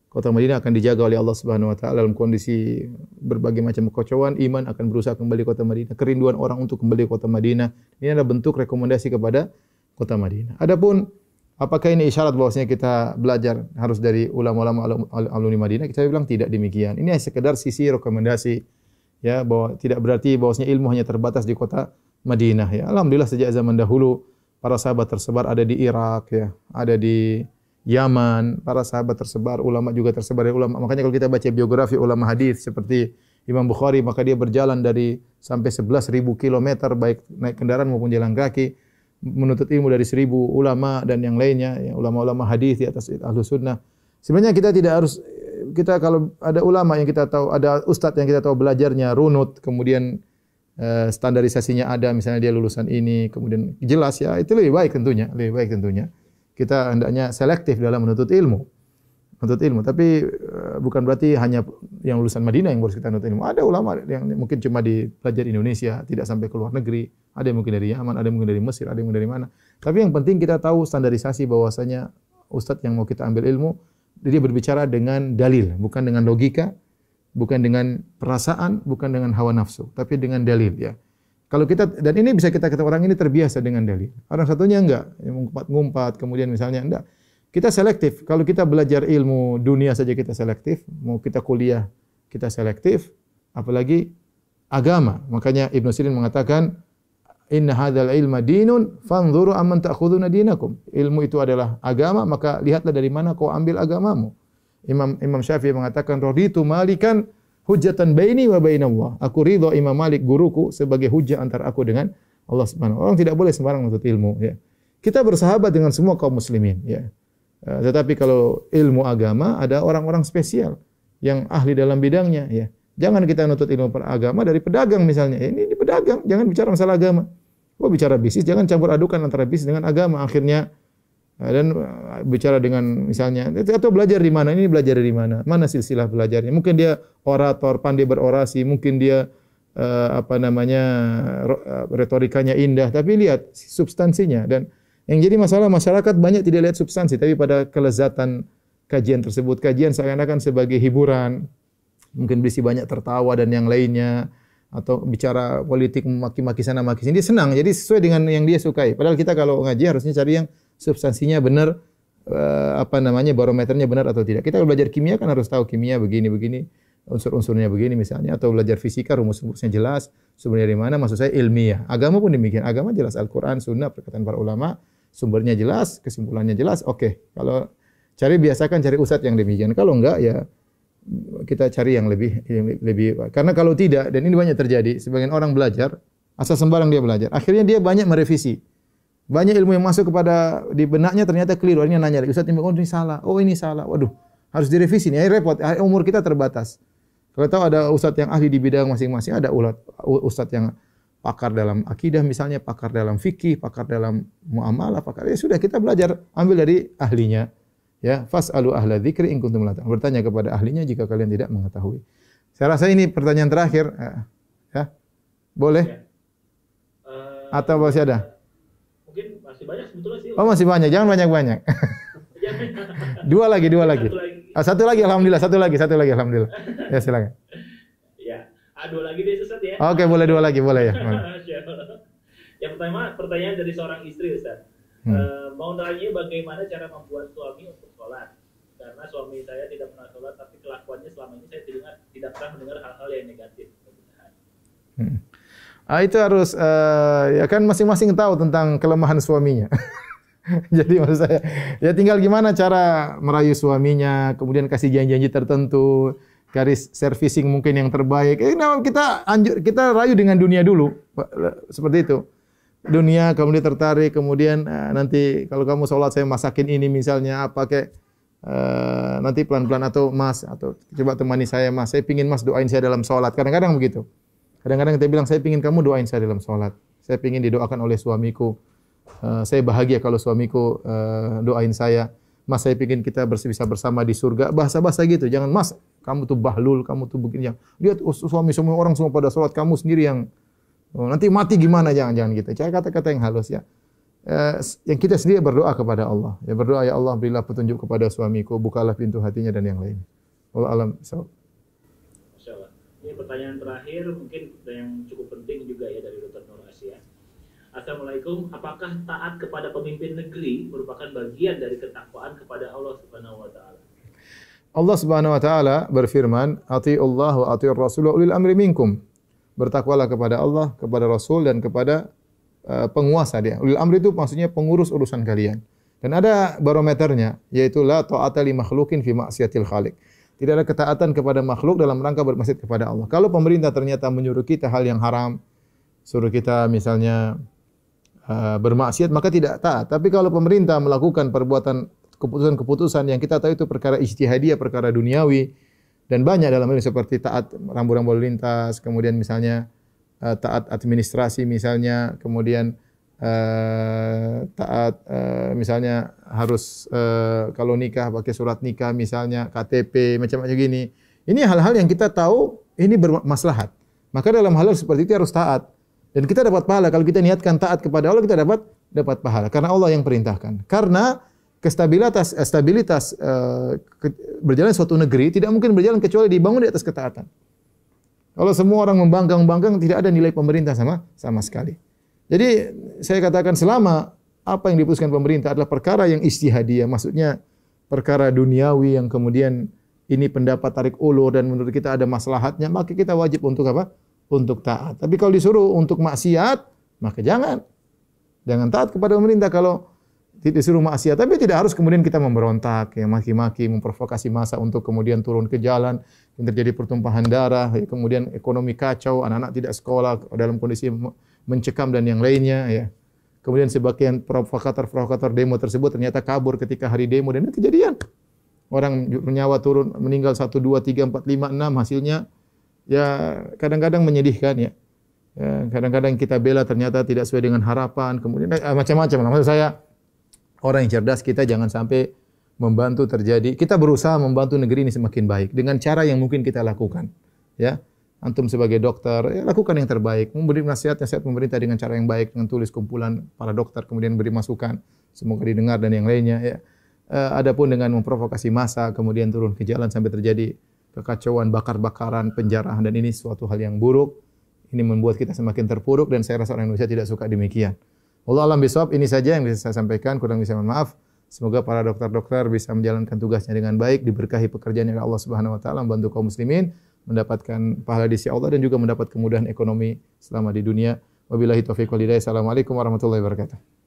kota Madinah akan dijaga oleh Allah Subhanahu wa taala dalam kondisi berbagai macam kekacauan. Iman akan berusaha kembali ke kota Madinah. Kerinduan orang untuk kembali ke kota Madinah. Ini adalah bentuk rekomendasi kepada kota Madinah. Adapun apakah ini isyarat bahwasanya kita belajar harus dari ulama-ulama alumni Madinah? Kita bilang tidak demikian. Ini hanya sekedar sisi rekomendasi ya, bahwa tidak berarti bahwasanya ilmu hanya terbatas di kota Madinah ya. Alhamdulillah sejak zaman dahulu para sahabat tersebar ada di Irak ya, ada di Yaman, para sahabat tersebar, ulama juga tersebar ya, ulama. Makanya kalau kita baca biografi ulama hadis seperti Imam Bukhari, maka dia berjalan dari sampai 11.000 kilometer baik naik kendaraan maupun jalan kaki menuntut ilmu dari 1.000 ulama dan yang lainnya ya, ulama-ulama hadis di atas Ahlus Sunnah. Sebenarnya kita tidak harus, kita kalau ada ulama yang kita tahu, ada ustadz yang kita tahu belajarnya runut, kemudian standarisasinya ada, misalnya dia lulusan ini, kemudian jelas ya, itu lebih baik tentunya. Kita hendaknya selektif dalam menuntut ilmu. Tapi bukan berarti hanya yang lulusan Madinah yang harus kita menuntut ilmu. Ada ulama yang mungkin cuma dipelajari di Indonesia, tidak sampai ke luar negeri. Ada yang mungkin dari Yaman, ada yang mungkin dari Mesir, ada yang mungkin dari mana. Tapi yang penting kita tahu standarisasi bahwasanya ustadz yang mau kita ambil ilmu, dia berbicara dengan dalil, bukan dengan logika, bukan dengan perasaan, bukan dengan hawa nafsu, tapi dengan dalil ya. Kalau kita, dan ini bisa kita kata orang ini terbiasa dengan dalil. Orang satunya enggak, ngumpat-ngumpat, kemudian misalnya enggak. Kita selektif. Kalau kita belajar ilmu dunia saja kita selektif, mau kita kuliah kita selektif, apalagi agama. Makanya Ibnu Sirin mengatakan, inna hadzal ilma dinun fanzuru amman ta'khuduna dinakum. Ilmu itu adalah agama, maka lihatlah dari mana kau ambil agamamu. Imam Syafi'i mengatakan, raditu malikan hujjatan baini wa bainallah. Aku ridha Imam Malik guruku sebagai hujjah antara aku dengan Allah Subhanahu wa taala. Orang tidak boleh sembarang menuntut ilmu ya. Kita bersahabat dengan semua kaum muslimin ya. Tetapi kalau ilmu agama ada orang-orang spesial yang ahli dalam bidangnya ya. Jangan kita nuntut ilmu agama dari pedagang misalnya. Ini pedagang, jangan bicara masalah agama. Oh, bicara bisnis, jangan campur adukan antara bisnis dengan agama. Akhirnya dan bicara dengan misalnya atau belajar di mana? Ini belajar dari mana? Mana silsilah belajarnya? Mungkin dia orator, pandai berorasi, mungkin dia retorikanya indah, tapi lihat substansinya. Dan yang jadi masalah masyarakat banyak tidak lihat substansi, tapi pada kelezatan kajian tersebut. Kajian seakan-akan sebagai hiburan, mungkin berisi banyak tertawa dan yang lainnya, atau bicara politik maki-maki sana maki sini. Dia senang, jadi sesuai dengan yang dia sukai. Padahal kita kalau ngaji harusnya cari yang substansinya benar, barometernya benar atau tidak. Kita kalau belajar kimia kan harus tahu kimia begini, unsur-unsurnya begini misalnya, atau belajar fisika rumus-rumusnya jelas, sumbernya dari mana, maksud saya ilmiah. Agama pun demikian. Agama jelas Al-Qur'an, Sunnah, perkataan para ulama, sumbernya jelas, kesimpulannya jelas. Oke. Kalau biasakan cari ustadz yang demikian. Kalau enggak ya kita cari yang lebih karena kalau tidak, dan ini banyak terjadi, sebagian orang belajar asal sembarang dia belajar. Akhirnya dia banyak merevisi. Banyak ilmu yang masuk kepada di benaknya ternyata keliru. Akhirnya nanya, "Ustaz, ini salah. Oh, ini salah. Waduh, harus direvisi nih." Repot. Umur kita terbatas. Kalau tahu ada ustaz yang ahli di bidang masing-masing, ada ustaz yang pakar dalam akidah misalnya, pakar dalam fikih, pakar dalam muamalah, ya sudah kita belajar, ambil dari ahlinya. Ya, fas'alu ahla dzikri in kuntum la ta'lamun. Bertanya kepada ahlinya jika kalian tidak mengetahui. Saya rasa ini pertanyaan terakhir. Ya. Boleh? Atau masih ada? Mungkin masih banyak sebetulnya sih. Oh, masih banyak. Jangan banyak-banyak. Dua lagi. Satu lagi alhamdulillah, satu lagi alhamdulillah. Ya silakan. Ya, dua lagi deh Ustaz ya. Oke, boleh dua lagi, boleh ya. Yang pertama, pertanyaan dari seorang istri Ustaz. Mau nanya bagaimana cara membuat suami untuk sholat? Karena suami saya tidak pernah sholat, tapi kelakuannya selama ini saya tidak pernah mendengar hal-hal yang negatif. Itu harus ya kan masing-masing tahu tentang kelemahan suaminya. Jadi maksud saya, ya tinggal gimana cara merayu suaminya, kemudian kasih janji-janji tertentu, garis servicing mungkin yang terbaik. Kita rayu dengan dunia dulu, seperti itu. Dunia kemudian tertarik, kemudian nanti kalau kamu sholat saya masakin ini misalnya apa kayak nanti pelan-pelan atau Mas atau coba temani saya Mas, saya pingin Mas doain saya dalam sholat. Kadang-kadang begitu. Kadang-kadang kita bilang saya pingin kamu doain saya dalam sholat. Saya pingin didoakan oleh suamiku. Saya bahagia kalau suamiku doain saya. Mas, saya pingin kita bisa bersama di surga. Bahasa-bahasa gitu. Jangan Mas, kamu tuh bahlul, kamu tuh begini. Lihat suami semua orang semua pada sholat, kamu sendiri yang nanti mati gimana? Jangan gitu. Cara kata-kata yang halus ya. Yang kita sendiri berdoa kepada Allah. Ya berdoa ya Allah berilah petunjuk kepada suamiku, bukalah pintu hatinya dan yang lain. Allah alam. Masya Allah. Ini pertanyaan terakhir mungkin yang cukup penting juga ya dari Dr. Nur Asia. Assalamualaikum, apakah taat kepada pemimpin negeri merupakan bagian dari ketakwaan kepada Allah Subhanahu wa taala? Allah Subhanahu wa taala berfirman, "Atiiullah wa atiir Rasul wa ulil amri minkum." Bertakwalah kepada Allah, kepada Rasul dan kepada penguasa dia. Ulil amri itu maksudnya pengurus urusan kalian. Dan ada barometernya, yaitu la ta'ata li makhluqin fi ma'siyatil khaliq. Tidak ada ketaatan kepada makhluk dalam rangka bermaksiat kepada Allah. Kalau pemerintah ternyata menyuruh kita hal yang haram, suruh kita misalnya bermaksiat, maka tidak taat. Tapi kalau pemerintah melakukan perbuatan keputusan-keputusan yang kita tahu itu perkara ijtihadiyah, perkara duniawi, dan banyak dalam hal ini seperti taat rambu-rambu lalu lintas, kemudian misalnya taat administrasi misalnya, kemudian taat misalnya harus kalau nikah pakai surat nikah misalnya, KTP, macam-macam gini. Ini hal-hal yang kita tahu ini bermaslahat. Maka dalam hal seperti itu harus taat. Dan kita dapat pahala kalau kita niatkan taat kepada Allah, kita dapat pahala karena Allah yang perintahkan. Karena stabilitas berjalan suatu negeri tidak mungkin berjalan kecuali dibangun di atas ketaatan. Kalau semua orang membangkang tidak ada nilai pemerintah sama sekali. Jadi saya katakan selama apa yang diputuskan pemerintah adalah perkara yang ijtihadiyah, maksudnya perkara duniawi yang kemudian ini pendapat tarik ulur dan menurut kita ada maslahatnya, maka kita wajib untuk apa? Untuk taat. Tapi kalau disuruh untuk maksiat, maka jangan taat kepada pemerintah kalau disuruh maksiat. Tapi tidak harus kemudian kita memberontak, ya, maki-maki, memprovokasi massa untuk kemudian turun ke jalan, terjadi pertumpahan darah, ya, kemudian ekonomi kacau, anak-anak tidak sekolah dalam kondisi mencekam dan yang lainnya. Ya. Kemudian sebagian provokator demo tersebut ternyata kabur ketika hari demo dan ini kejadian. Orang nyawa turun, meninggal 1, 2, 3, 4, 5, 6 hasilnya. Ya kadang-kadang menyedihkan ya. Kadang-kadang kita bela ternyata tidak sesuai dengan harapan. Kemudian macam-macam. Maksud saya orang yang cerdas kita jangan sampai membantu terjadi. Kita berusaha membantu negeri ini semakin baik dengan cara yang mungkin kita lakukan. Ya, antum sebagai dokter ya, lakukan yang terbaik. Memberi nasihat pemerintah dengan cara yang baik dengan tulis kumpulan para dokter kemudian beri masukan. Semoga didengar dan yang lainnya. Ya. Adapun dengan memprovokasi massa kemudian turun ke jalan sampai terjadi kekacauan, bakar-bakaran, penjarahan dan ini suatu hal yang buruk. Ini membuat kita semakin terpuruk dan saya rasa orang Indonesia tidak suka demikian. Wallahu a'lam bishawab. Ini saja yang bisa saya sampaikan, kurang bisa mohon maaf. Semoga para dokter-dokter bisa menjalankan tugasnya dengan baik, diberkahi pekerjaannya oleh Allah Subhanahu wa taala, membantu kaum muslimin mendapatkan pahala di sisi Allah dan juga mendapat kemudahan ekonomi selama di dunia. Wabillahi taufiq wal hidayah. Assalamualaikum warahmatullahi wabarakatuh.